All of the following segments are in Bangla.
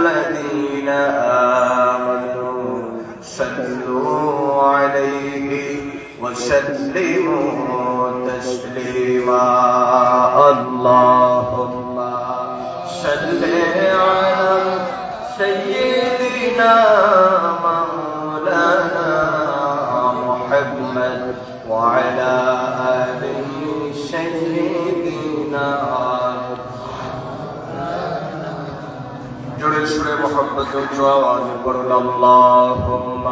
الذين آمنوا صلوا عليه وسلموا تسليما اللهم صل على سيدنا مولانا محمد وعلى آل سيدنا جڑے سورے محبت جو آواز پڑھو اللہم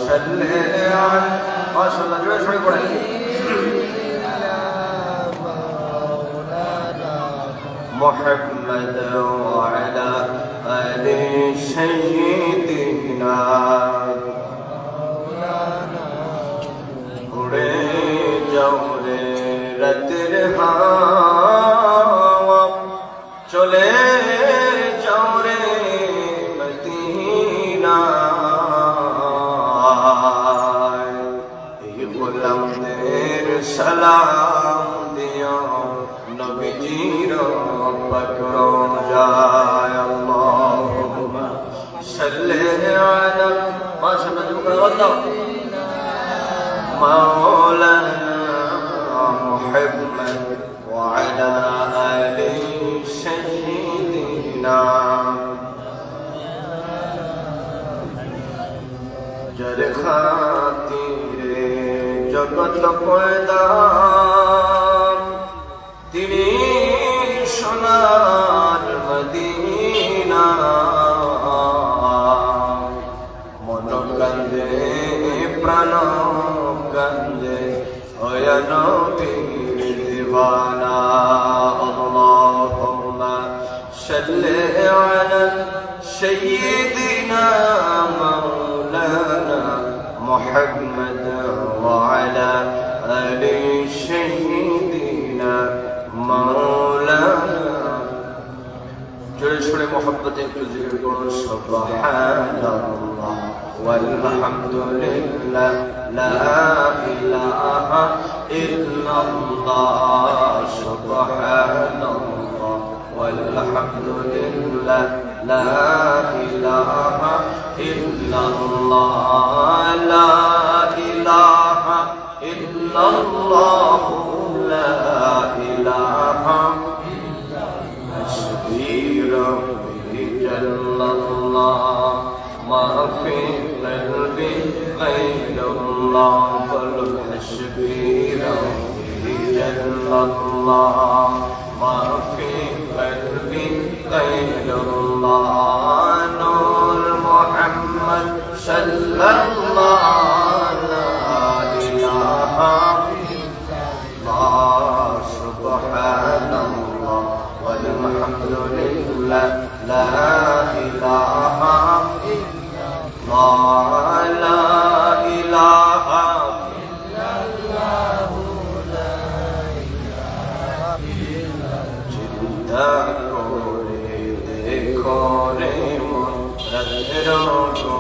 صلی علی ماشاءاللہ جڑے سورے پڑھیں محمد وعلى آل سيدنا اڑے جاؤ رے رتر ہوا چلے جاؤ رے مدینہ اے غلامদের সালাম দিও নবীজির পকড়ো যায় আল্লাহুম্মা সাল্লি আলা মাশাআল্লাহ مولانا محمد وعلى آل سيدنا جر خاطر جگت پیدا তিনি সোনার মদিনা মন কান্দে প্রাণ কান্দে ওয়া নবীর দিওয়ানা আল্লাহুম্মা সাল্লি আলা সাইয়্যিদিনা মাওলানা মুহাম্মদ ওয়া আলা আলি সাইয়্যিদিনা মাওলানা জোরে সোরে মোহাব্বতে একটু জিকির করুন সুবহানাল্লাহ ওয়ালহামদুলিল্লাহ লা ইলাহা ইল্লাল্লাহ সুবহানাল্লাহ ওয়ালহামদুলিল্লাহ লা ইলাহা ইল্লাল্লাহ লা ইলাহা ইল্লাল্লাহ লা ইলাহা حسبي ربي جل الله ما في قلبي غير الله قل حسبي ربي جل الله ما في قلبي غير الله نور محمد صلى الله لا إله إلا الله سبحان الله والحمد لله لا إله إلا الله لا إله إلا الله لا إله إلا চিন্তা করে দেখো রে মন রাতের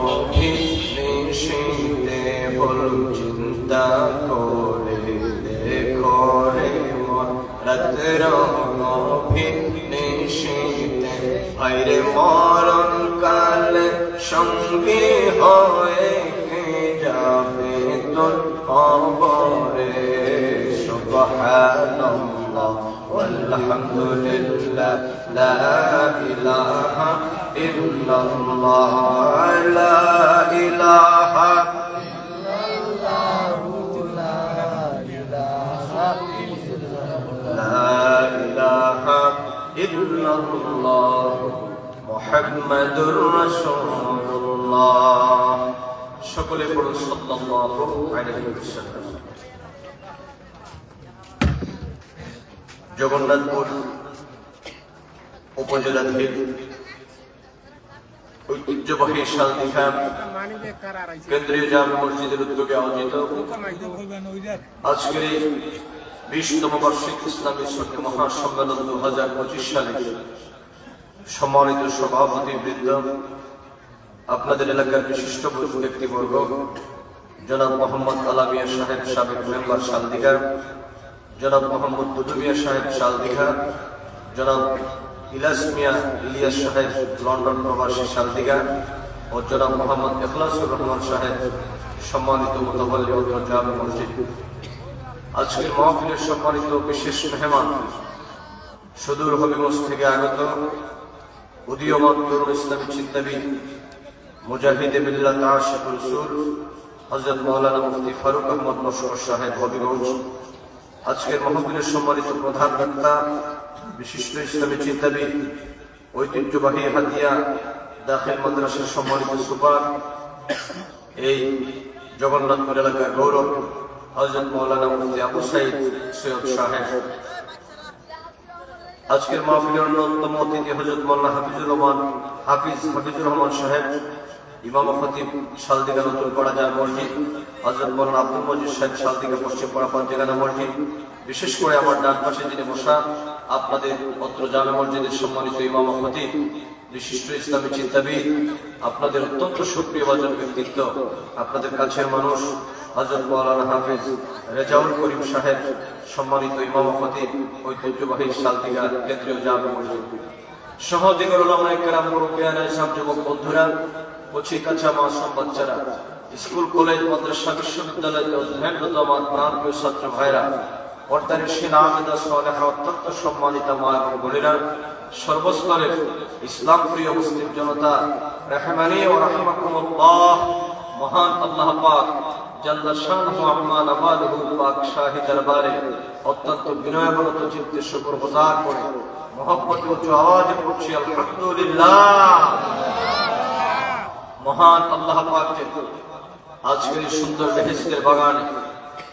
গভীর নিশীথে বল চিন্তা করে দেখো রে মন রাতের গভীর নিশীথে হায়রে মরণ কালে সঙ্গী হয়ে কে যাবে তোর কবরে সুবহানাল্লাহ walhamdulillah la ilaha illallah la ilaha illallah la ilaha illallah মুহাম্মাদুর রাসূলুল্লাহ সকলে পড়ুন সাল্লাল্লাহু আলাইহি ওয়াসাল্লাম জগন্নাথপুর উপজেলাধীন ঐতিহ্যবাহী শালদিঘা কেন্দ্রীয় জামে মসজিদের উদ্যোগে আয়োজিত আজকের এই 20তম বার্ষিক ইসলামী শক্তি মহাসম্মেলন 2025 সালে সম্মানিত সভাপতি বৃন্দ, আপনাদের এলাকার বিশিষ্ট ব্যক্তিবর্গ, জনাব মোহাম্মদ আলামিয়া সাহেব সাবেক মেম্বার শালদিঘা, জনাব মোহাম্মদ দুদুমিয়া সাহেব শালদিঘা, জনাব ইলাস মিয়া ইলিয়াস সাহেব লন্ডন প্রবাসী শালদিগা ও জনাব মোহাম্মদ ইখলাসুর রহমান সাহেব সম্মানিত মুতাওয়াল্লি ও জামে মসজিদ। আজকের মাহফিলের সম্মানিত বিশেষ মেহমান, সুদূর হবিগঞ্জ থেকে আগত উদীয়মান তরুণ ইসলামী চিন্তাবিদ, মুজাহিদে মিল্লাত আশিকুর রাসূল হযরত মাওলানা মুফতি ফারুক আহমদ লস্কর সাহেব হবিগঞ্জ। আজকের মাহফিলের সম্মানিত প্রধান বক্তা, বিশিষ্ট ইসলামী চিন্তাবিদ, ঐতিহ্যবাহী হাদিয়া দাখিল মাদ্রাসার সম্মানিত সুপার, এই জগন্নাথপুর এলাকার গৌরব হযরত মাওলানা মুফতি আবু সাঈদ সৈয়দ সাহেব। আজকের মাহফিলের অন্যতম অতিথি হযরত মাওলানা হাফিজুর রহমান সাহেব, ইমাম ও খতিব শালদিগা নতুন পাড়া জামে মসজিদ, হযরত মাওলানা আব্দুল মজিদ সাহেব শালদিগা পশ্চিম পাড়া পাঞ্জেগানা মসজিদ। বিশেষ করে আমার ডান পাশে যিনি বসা, আপনাদের অত্র জামে মসজিদের সম্মানিত ইমাম ও খতিব, বিশিষ্ট ইসলামী চিন্তাবিদ, আপনাদের অত্যন্ত সুপ্রিয়ভাজন ব্যক্তিত্ব, আপনাদের কাছের মানুষ হযরত মাওলানা হাফিজ রেজাউল করিম সাহেব, সম্মানিত ইমাম ও খতিব, ঐতিহ্যবাহী শালদিগা কেন্দ্রীয় জামে মসজিদ সহ দিগর উলামায়ে কেরাম, মুরব্বিয়ান, ইসলাম যুবক বন্ধুরা, কচি কাঁচা মাসুম বাচ্চারা, স্কুল কলেজ মাদ্রাসা বিশ্ববিদ্যালয়ে অধ্যয়নরত আমার প্রাণপ্রিয় ছাত্র ভাইরা, পর্দার শিনা আবেদা সালেহা, অত্যন্ত সম্মানিত মা এবং বোনেরা, সর্বস্তরের ইসলাম প্রিয় মুসলিম জনতা, রাহমানি ও রাহিমাকুমুল্লাহ। মহান আল্লাহ পাক জাল্লা শানুহু আম্মা নাওয়ালুহু পাক শাহী দরবারে অত্যন্ত বিনয়বনত চিত্তে শুকরগুজার করে মহব্বত ও আওয়াজে পড়ছি আলহামদুলিল্লাহ। মহান আল্লাহ পাক আজকের সুন্দর বেহেশতের বাগানে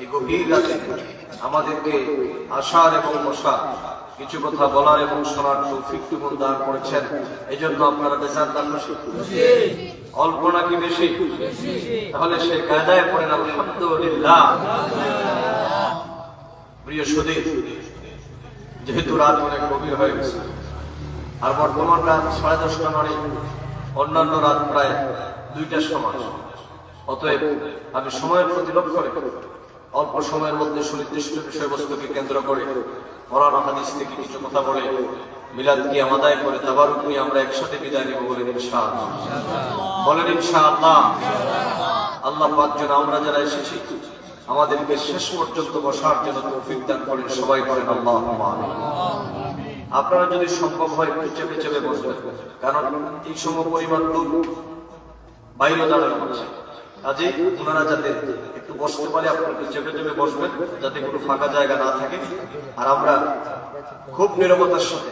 এই গভীর রাতে আমাদেরকে আশার এবং বসার, কিছু কথা বলার এবং শোনার তৌফিকটুকু দান করেছেন। এই জন্য আপনারা বেজান না খুশি? অল্প নাকি বেশি? তাহলে সে কায়দায় পড়েন আলহামদুলিল্লাহ। প্রিয় সুধী, যেহেতু রাত অনেক গভীর হয়ে গেছে আর বর্তমান রাত 10:30 নয়, অন্যান্য রাত প্রায় 2টার সময়, অতএব আমি সময়ের প্রতি লক্ষ্য রেখে অল্প সময়ের মধ্যে সুনির্দিষ্ট বিষয়বস্তুকে কেন্দ্র করে কোরআন ও হাদিস থেকে কিছু কথা বলে মিলাদ কিয়াম আদায় করে তাবারুক নিয়ে আমরা একসাথে বিদায় নেব বলে ইনশাআল্লাহ। বলেন ইনশাআল্লাহ। আল্লাহ পাক যেন আমরা যারা এসেছি আমাদেরকে শেষ পর্যন্ত বসার জন্য তৌফিক দান করেন, সবাই বলেন আল্লাহুম্মা আমিন। আপনারা যদি সম্ভব হয় একটু চেপে চেপে বসবেন, কারণ এই সময় পরিমাণ লোক বাইরে দাঁড়ানো হচ্ছে, কাজে ওনারা যাতে একটু বসতে পারে আপনারা একটু চেপে চেপে বসবেন, যাতে কোনো ফাঁকা জায়গা না থাকে। আর আমরা খুব নীরবতার সাথে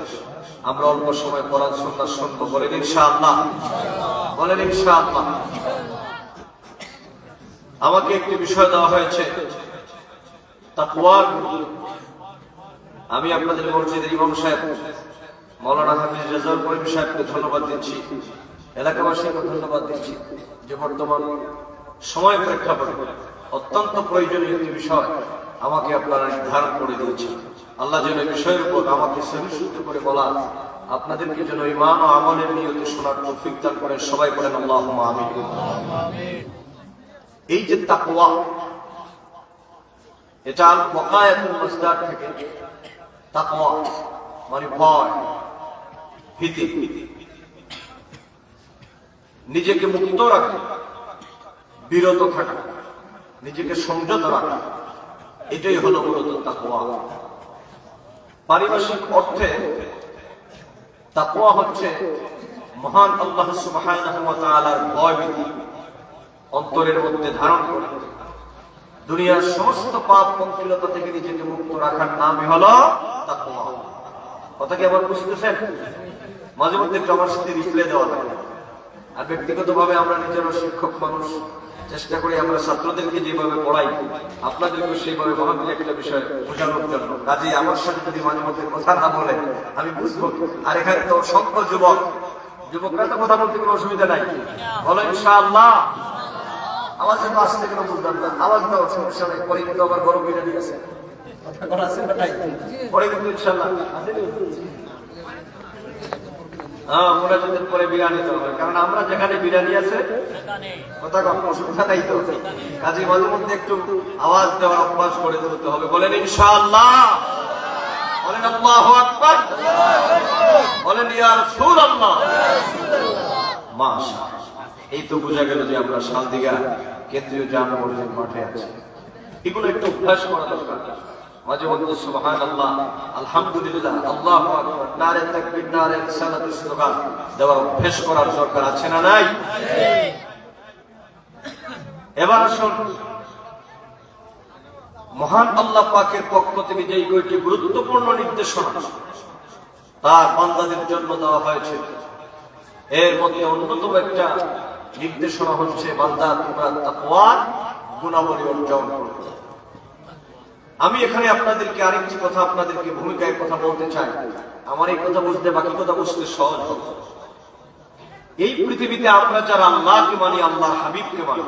আমরা অল্প সময় কোরআন সুন্নাহ শুনবো, বলেন ইনশাআল্লাহ। বলেন ইনশাআল্লাহ। আমাকে একটি বিষয় দেওয়া হয়েছে তাকওয়ার। আমি আপনাদের মসজিদের ইমাম সাহেব মাওলানা হাফিজ রেজাউল করিম সাহেবকে ধন্যবাদ দিচ্ছি, এলাকাবাসীকে ধন্যবাদ দিচ্ছি যে বর্তমান সময় প্রেক্ষাপটে অত্যন্ত প্রয়োজনীয় একটি বিষয় আমাকে আপনারা নির্ধারণ করে দিয়েছেন। আল্লাহ যেন এই বিষয়ের উপর আমাকে সহিষ্ণু করে বলা, আপনাদেরকে যেন ঈমান ও আমলের নিয়তে শোনার তৌফিক দান করেন, সবাই বলেন আল্লাহুম্মা আমিন। এই যে তাকওয়া, এটা আল ওয়াকায়াতুল মাসদার থেকে তাকওয়া মানে ভয়, ভীতি, নিজেকে মুক্ত রাখা, বিরত থাকা, নিজেকে সংযত রাখা, এটাই হলো মূলত তাকওয়া। পারিভাষিক অর্থে তাকওয়া হচ্ছে মহান আল্লাহ সুবহানাহু ওয়া তাআলার ভয়-ভীতি অন্তরের মধ্যে ধারণ করে দুনিয়ার সমস্ত পাপ পঙ্কিলতা থেকে নিজেকে মুক্ত রাখার নামই হলো তাকওয়া। কথা কি আবার বুঝতেছেন? মাঝে মধ্যে আমার সাথে রিপ্লে দেওয়া লাগে। আর ব্যক্তিগতভাবে আমরা নিজেরও শিক্ষক মানুষ, চেষ্টা করি আমরা ছাত্রদেরকে যেভাবে পড়াই আপনাদেরকে সেইভাবে মহাবীর একটা বিষয় বোঝানোর জন্য। কাজে আমার সাথে যদি মাঝে মধ্যে কথা না বলে আমি বুঝবো। আর এখানে তো অসংখ্য যুবকরা তো কথা বলতে কোনো অসুবিধা নাই, বলো ইনশাআল্লাহ। আওয়াজ তো আসতে কেন বুঝলাম না, আওয়াজ দাও, সমস্যা নেই। পরে কিন্তু আবার গরম বিরিয়ানি আছে, পরে কিন্তু ইনশাআল্লাহ মোনাজাতের পরে বিরিয়ানি তো হবে, কারণ আমরা যেখানে বিরিয়ানি আছে কথা কম, অসুবিধা নাই তো। কাজে মাঝে মধ্যে একটু আওয়াজ দেওয়ার অভ্যাস করে তুলতে হবে। বলেন ইনশাআল্লাহ। বলেন আল্লাহু আকবার। বলেন ইয়া রাসূলুল্লাহ। মাশাআল্লাহ, এই তো বোঝা গেল যে আমরা শালদিঘা কেন্দ্রীয় জামে মসজিদ মাঠে আছি। এগুলো একটু অভ্যাস করা দরকার। মাঝে মধ্যে সুবহানাল্লাহ, আলহামদুলিল্লাহ, আল্লাহু আকবার, নারে তাকবীর, নারে রিসালাতুল স্লোগান দেওয়ার অভ্যাস করার দরকার আছে না নাই? এবার আসুন, মহান আল্লাহ পাকের পক্ষ থেকে যেই কয়টি গুরুত্বপূর্ণ নির্দেশনা তার বান্দাদের জন্য দেওয়া হয়েছে, এর মধ্যে অন্যতম একটা নির্দেশনা হচ্ছে বান্দা তোমরা তাকওয়ার গুণাবলী অর্জন করো। আমি এখানে আপনাদেরকে আরেকটি কথা, আপনাদেরকে ভূমিকায় কথা বলতে চাই। আমার এই কথা বুঝতে, বাকি কথা বুঝতে সহজ হবে। এই পৃথিবীতে আমরা যারা আল্লাহকে মানি, আল্লাহর হাবিবকে মানি,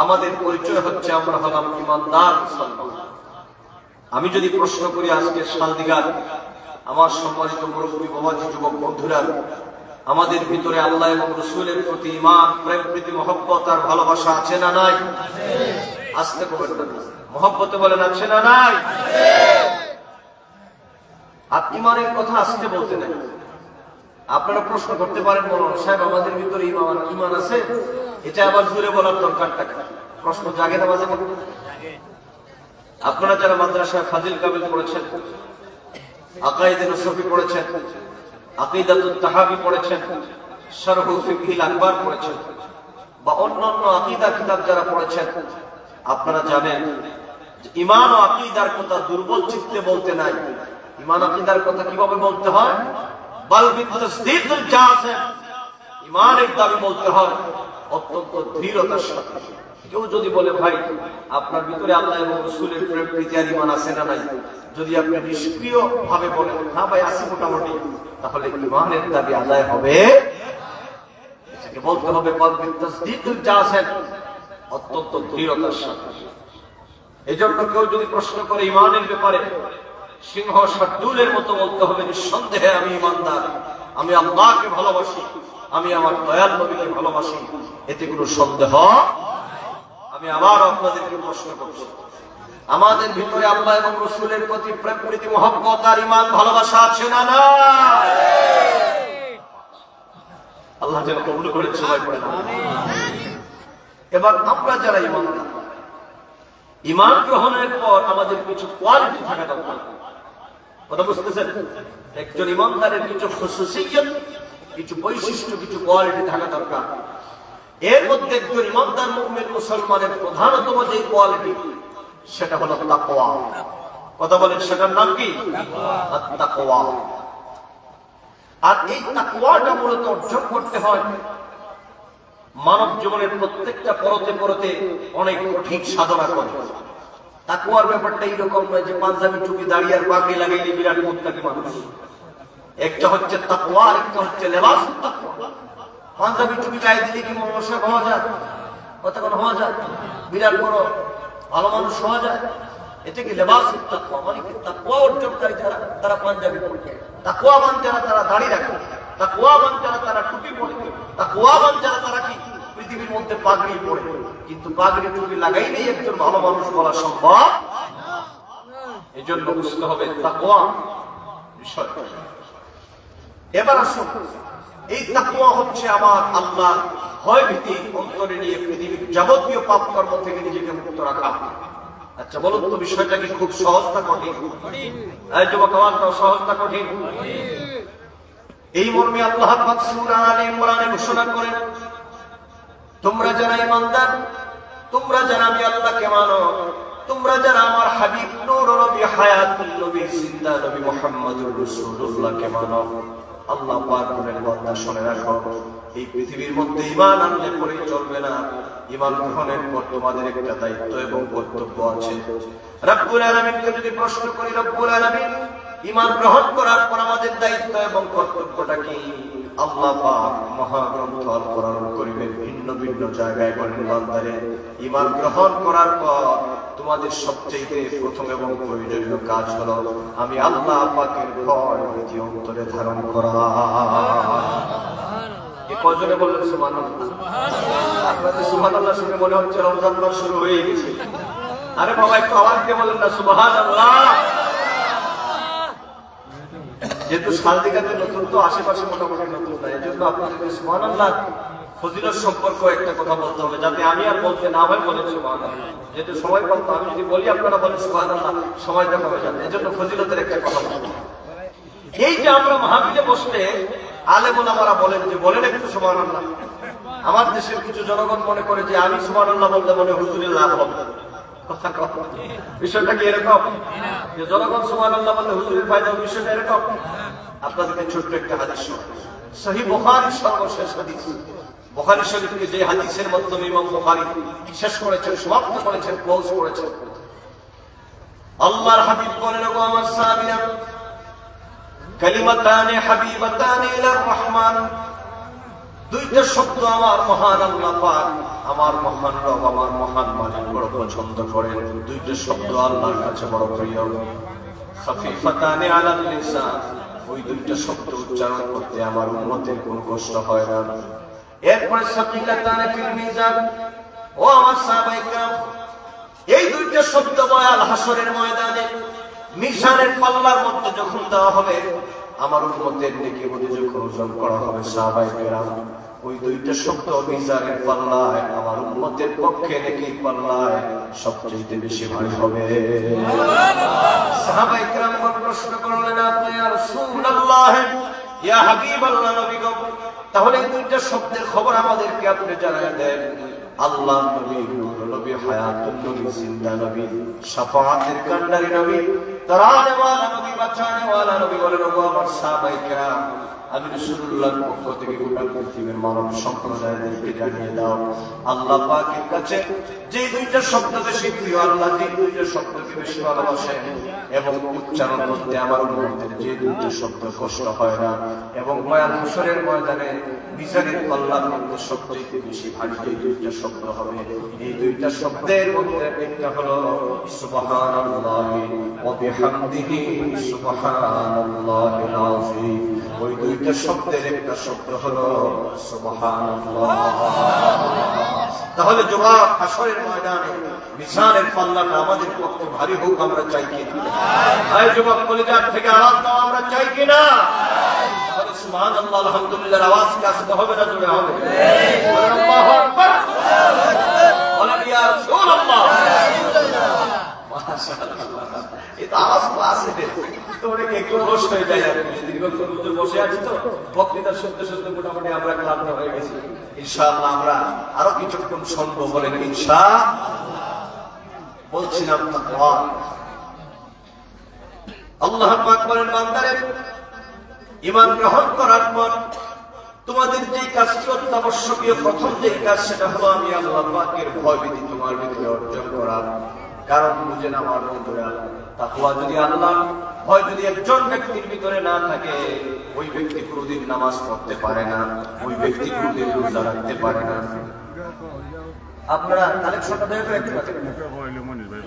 আমাদের পরিচয় হচ্ছে আমরা হলাম ঈমানদার মুসলমান। আমি যদি প্রশ্ন করি আজকে শালদিঘার আমার সম্মানিত মুরব্বী বাবাজি, যুবক বন্ধুরা, আমাদের ভিতরে আল্লাহ এবং রাসূলের প্রতি ঈমান, প্রেম, প্রীতি, মহব্বত আর ভালোবাসা আছে না নাই? আজকে কবেন মহব্বতে বলেন আছে না নাই? আর ঈমানের কথা আজকে বলতে নাই। আপনারা প্রশ্ন করতে পারেন, বলুন সাহেব আমাদের ভিতরে ঈমান আছে, এটা আবার জোরে বলার দরকারটা কি? প্রশ্ন জাগে না মাঝে মধ্যে? আপনারা যারা মাদ্রাসায় ফাজিল কামিল পড়েছেন, আকাইদে নসফি পড়েছেন, আকিদাতুত তাহাবি পড়েছেন, শারহু ফিকহিল আকবার পড়েছেন, বা অন্যান্য আকিদা কিতাব যারা পড়েছেন, আপনারা জানেন যে ঈমান ও আকীদার কথা দুর্বল চিত্তে বলতে নাই। ঈমান আকীদার কথা কিভাবে বলতে হয়? বাল বিতাসদীকুল জাযিম, ঈমানের দাবি বলতে হয় অত্যন্ত দৃঢ়তার সাথে। কেউ যদি বলে ভাই আপনার ভিতরে আল্লাহ এবং রাসূলের প্রেম, প্রীতি আর ঈমান আছে না নাই, যদি আপনি নিষ্ক্রিয় ভাবে বলেন না ভাই আছে মোটামুটি, তাহলে ঈমানের দাবি আদায় হবে। এটাকে বলতে হবে বাল বিতাসদীকুল জাযিম, অত্যন্ত দৃঢ়তার সাথে। এজন্য কেউ যদি প্রশ্ন করে ঈমানের ব্যাপারে, সিংহ শার্দুলের মতো বলতে হবে নিঃসন্দেহে আমি ঈমানদার, আমি আল্লাহকে ভালোবাসি, আমি আমার দয়াল নবীকে ভালোবাসি, এতে কোনো সন্দেহ। আমি আবার আপনাদেরকে প্রশ্ন করব, আমাদের ভিতরে আল্লাহ এবং রাসূলের প্রতি প্রেম, প্রীতি, মহব্বত আর ঈমান, ভালোবাসা আছে না না? আল্লাহ যেন কবুল করেন, সবাই পড়েন আমিন। এবার আমরা যারা ঈমানদার, ঈমান গ্রহণের পর আমাদের কিছু কোয়ালিটি থাকা দরকার। কথা বুঝতেছেন? একজন ঈমানদারের কিছু খুসুসিয়ত, কিছু বৈশিষ্ট্য, কিছু কোয়ালিটি থাকা দরকার। এর মধ্যে একজন ঈমানদার মুমিন মুসলমানের প্রধানতম যে কোয়ালিটি, সেটা হলো তাকওয়া। কথা বলেন, সেটার নাম কি? তাকওয়া। আর এই তাকওয়াটা মূলত অর্জন করতে হয় মানব জীবনের প্রত্যেকটা পরতে পরতে অনেক কঠিন সাধনা করে। তাকওয়ার ব্যাপারটা এইরকম নয় যে পাঞ্জাবি টুপি দাঁড়িয়ে আর পাগড়ি লাগাইলে বিরাট মুত্তাকি মানুষ। একটা হচ্ছে তাকওয়া, একটা হচ্ছে লেবাসুত তাকওয়া। পাঞ্জাবি টুপি গায়ে দিলে কি মানুষ হওয়া যায়? কতক্ষণ হওয়া যায়? বিরাট বড় ভালো মানুষ হওয়া যায়? এটা কি লেবাসুত তাকওয়া, মানে কি তাকওয়া অর্জনকারী যারা, তারা পাঞ্জাবি পরে, তাকওয়াবান যারা তারা দাড়ি রাখে, তাকওয়াবান যারা তারা টুপি পরে, তাকওয়াবান যারা তারা কি পৃথিবীর মধ্যে পাগড়ি পরে। কিন্তু পাগড়ি টুপি লাগাইলেই একজন ভালো মানুষ বলা সম্ভব। এজন্য বুঝতে হবে তাকওয়া বিষয়। এবার আসুন, এই তাকওয়া হচ্ছে আমার আল্লাহ ভয় ভীতি অন্তরে নিয়ে পৃথিবীর যাবতীয় পাপ কর্ম থেকে নিজেকে মুক্ত রাখা। আচ্ছা বলুন তো, বিষয়টা কি খুব সহজ না কঠিন? এই যুবক আমারটাও সহজ না কঠিন? এই মর্মে আল্লাহ পাক সূরা আলে ইমরানে ঘোষণা করেন, তোমরা যারা ঈমানদার, তোমরা যারা আমি আল্লাহকে মানো, তোমরা যারা আমার হাবিব নূর নবী, হায়াতুল নবী, জিন্দা নবী মুহাম্মদুর রাসূলুল্লাহকে মানো, আল্লাহ পাক বলেন বান্দা শুনে রাখো, এই পৃথিবীর মধ্যে ঈমান আনলে পরে চলবে না। ঈমান গ্রহণের পর তোমাদের একটা দায়িত্ব এবং কর্তব্য আছে। রব্বুল আলামিনকে যদি প্রশ্ন করি, রব্বুল আলামিন ঈমান গ্রহণ করার পর আমাদের দায়িত্ব এবং কর্তব্যটা কি? আল্লাহ পাক মহাগ্রন্থ আল কোরআন করিমের ভিন্ন ভিন্ন জায়গায় বলেন, বান্দারে ঈমান গ্রহণ করার পর তোমাদের সবচেয়ে প্রথম এবং প্রয়োজনীয় কাজ হলো আমি আল্লাহ পাকের ভয় ভীতি অন্তরে ধারণ করা। এই কজনে বললেন সুবহানাল্লাহ? আপনাদের সুবহানাল্লাহ শুনে মনে হচ্ছে রমজান মাস শুরু হয়ে গেছে। আরে বাবা একটু আওয়াজ দিয়ে বলেন না সুবহানাল্লাহ। যেহেতু শালদিঘাতে নতুন, তো আশেপাশে মোটামুটি নতুন না, এই জন্য আপনাদেরকে সুবহানাল্লাহ ফজিলত সম্পর্ক একটা কথা বলতে হবে, যাতে আমি আর বলতে না হয় বলেন সুবহানাল্লাহ। যেহেতু সবাই বলতো, আমি যদি বলি আপনারা বলেন সুবহানাল্লাহ, সময়টা কমে যাবে। এই জন্য ফজিলতের একটা কথা বলতে। এই যে আমরা মাহফিলে বসলে আলেম ওলামারা বলেন যে বলেন একটু সুবহানাল্লাহ। আমার দেশের কিছু জনগণ মনে করে যে আমি সুবহানাল্লাহ বলতে মনে হুজুরের লাভ হবে। কথা কথা বিষয়টা কি এরকম যে জনগণ সুবহানাল্লাহ বললে হুজুরের ফায়দা হবে? বিষয়টা এরকম। আপনাদেরকে ছোট্ট একটা হাদিস সহিহ বুখারীর সর্বশেষ হাদিস, বুখারী শরীফকে যে হাদিসের মাধ্যমে ইমাম বুখারী শেষ করেছেন, সমাপ্ত করেছেন, ক্লোজ করেছেন। আল্লাহর হাবিব বলেন, ওগো আমার সাহাবীরা, কালিমাতানে হাবিবাতানে ইলার রহমান, দুইটা শব্দ আমার মহান আল্লাহ পাক, আমার মহান রব, আমার মহান মালিক বড় পছন্দ করেন। দুইটা শব্দ আল্লাহর কাছে বড় প্রিয়। খাফিফাতানে আলাল লিসান, ওই দুইটা শব্দ উচ্চারণ করতে আমার উম্মতের কোনো কষ্ট হয় না। এরপরে সাকিলাতানে ফিল মিজান, ও আমার সাহাবায়ে কেরাম, এই দুইটা শব্দ বয়াল হাসরের ময়দানে মিজানের পাল্লার মধ্যে যখন দেওয়া হবে, আমার উম্মতের নেকি বলে যখন ওজন করা হবে, সাহাবায়ে কেরাম ওই দুইটা শব্দ মিজানের পাল্লায় আমার উম্মতের পক্ষে নেকির পাল্লায় সবচেয়ে বেশি ভারী হবে। সাহাবায়ে কেরাম প্রশ্ন করলেন, আপনি ইয়া রাসূলুল্লাহ, ইয়া হাবিবাল্লাহ, নবী গো, তাহলে এই দুইটা শব্দের খবর আমাদেরকে আপনি জানায় দেন। আল্লাহ নবী, নবী হায়াতুল নবী, জিন্দা নবী, শাফাআতের কান্ডারি নবী, তারানে ওয়ালা নবী, বাঁচানে ওয়ালা নবী বলেন, ওগো আমার সাহাবায়ে কেরাম, আমি রাসূলুল্লাহর পক্ষ থেকে গোটা পৃথিবীর মানব সম্প্রদায়দেরকে জানিয়ে দাও, আল্লাহ পাকের কাছে যে দুইটা শব্দ বেশি প্রিয়, আল্লাহ যে দুইটা শব্দকে বেশি ভালোবাসেন এবং উচ্চারণ করতে আমার উম্মতের যে দুইটা শব্দ কষ্ট হয় না, এবং ময়াল হাসরের ময়দানে মিজানের পাল্লার মধ্যে সবচেয়ে বেশি ভারী যে দুইটা শব্দ হবে, এই দুইটা শব্দের মধ্যে একটা হলো সুবহানাল্লাহি ওয়া বিহামদিহি সুবহানাল্লাহিল আযীম। ওই দুইটা শব্দের একটা শব্দ হলো সুবহানাল্লাহ। তাহলে জবাব হাসরের ময়দানে মিজানের পাল্লাটা আমাদের পক্ষে ভারী হোক, আমরা চাই কিনা? এই যুবক কলিজার থেকে আওয়াজ দাও, আমরা চাই কিনা? সুবহানাল্লাহ, আলহামদুলিল্লাহ আওয়াজ কি আসতে হবে না জোরে হবে? আল্লাহু আকবার, বলেন ইয়া রাসূলুল্লাহ। মাশাআল্লাহ, এটা আওয়াজ তো আছে, তোরে কে একটু বসে হয়ে যায়। দীর্ঘক্ষণ ধরে বসে আছি তো, বক্তৃতা শুনতে শুনতে মোটামুটি আমরা ক্লান্ত হয়ে গেছি। ইনশাআল্লাহ আমরা আরো কিছুক্ষণ শুনবো, বলেন ইনশাআল্লাহ। বলছিলাম তাকওয়া। আল্লাহ পাক বলেন, বান্দারে, ঈমান গ্রহণ করার পর তোমাদের যে কাজটি অত্যাবশ্যকীয়, প্রথম যে কাজ, সেটা হলো আমি আল্লাহ পাকের ভয়ভীতি তোমার ভিতরে অর্জন করা। কারণ বুঝেন আমার বন্ধুরা, তাকওয়া যদি, আল্লাহ ভয় যদি একজন ব্যক্তির ভিতরে না থাকে, ওই ব্যক্তি কোনদিন নামাজ পড়তে পারে না, ওই ব্যক্তি কোনদিন রোজা রাখতে পারে না। আপনারা কালেকশনটা দেখে একটু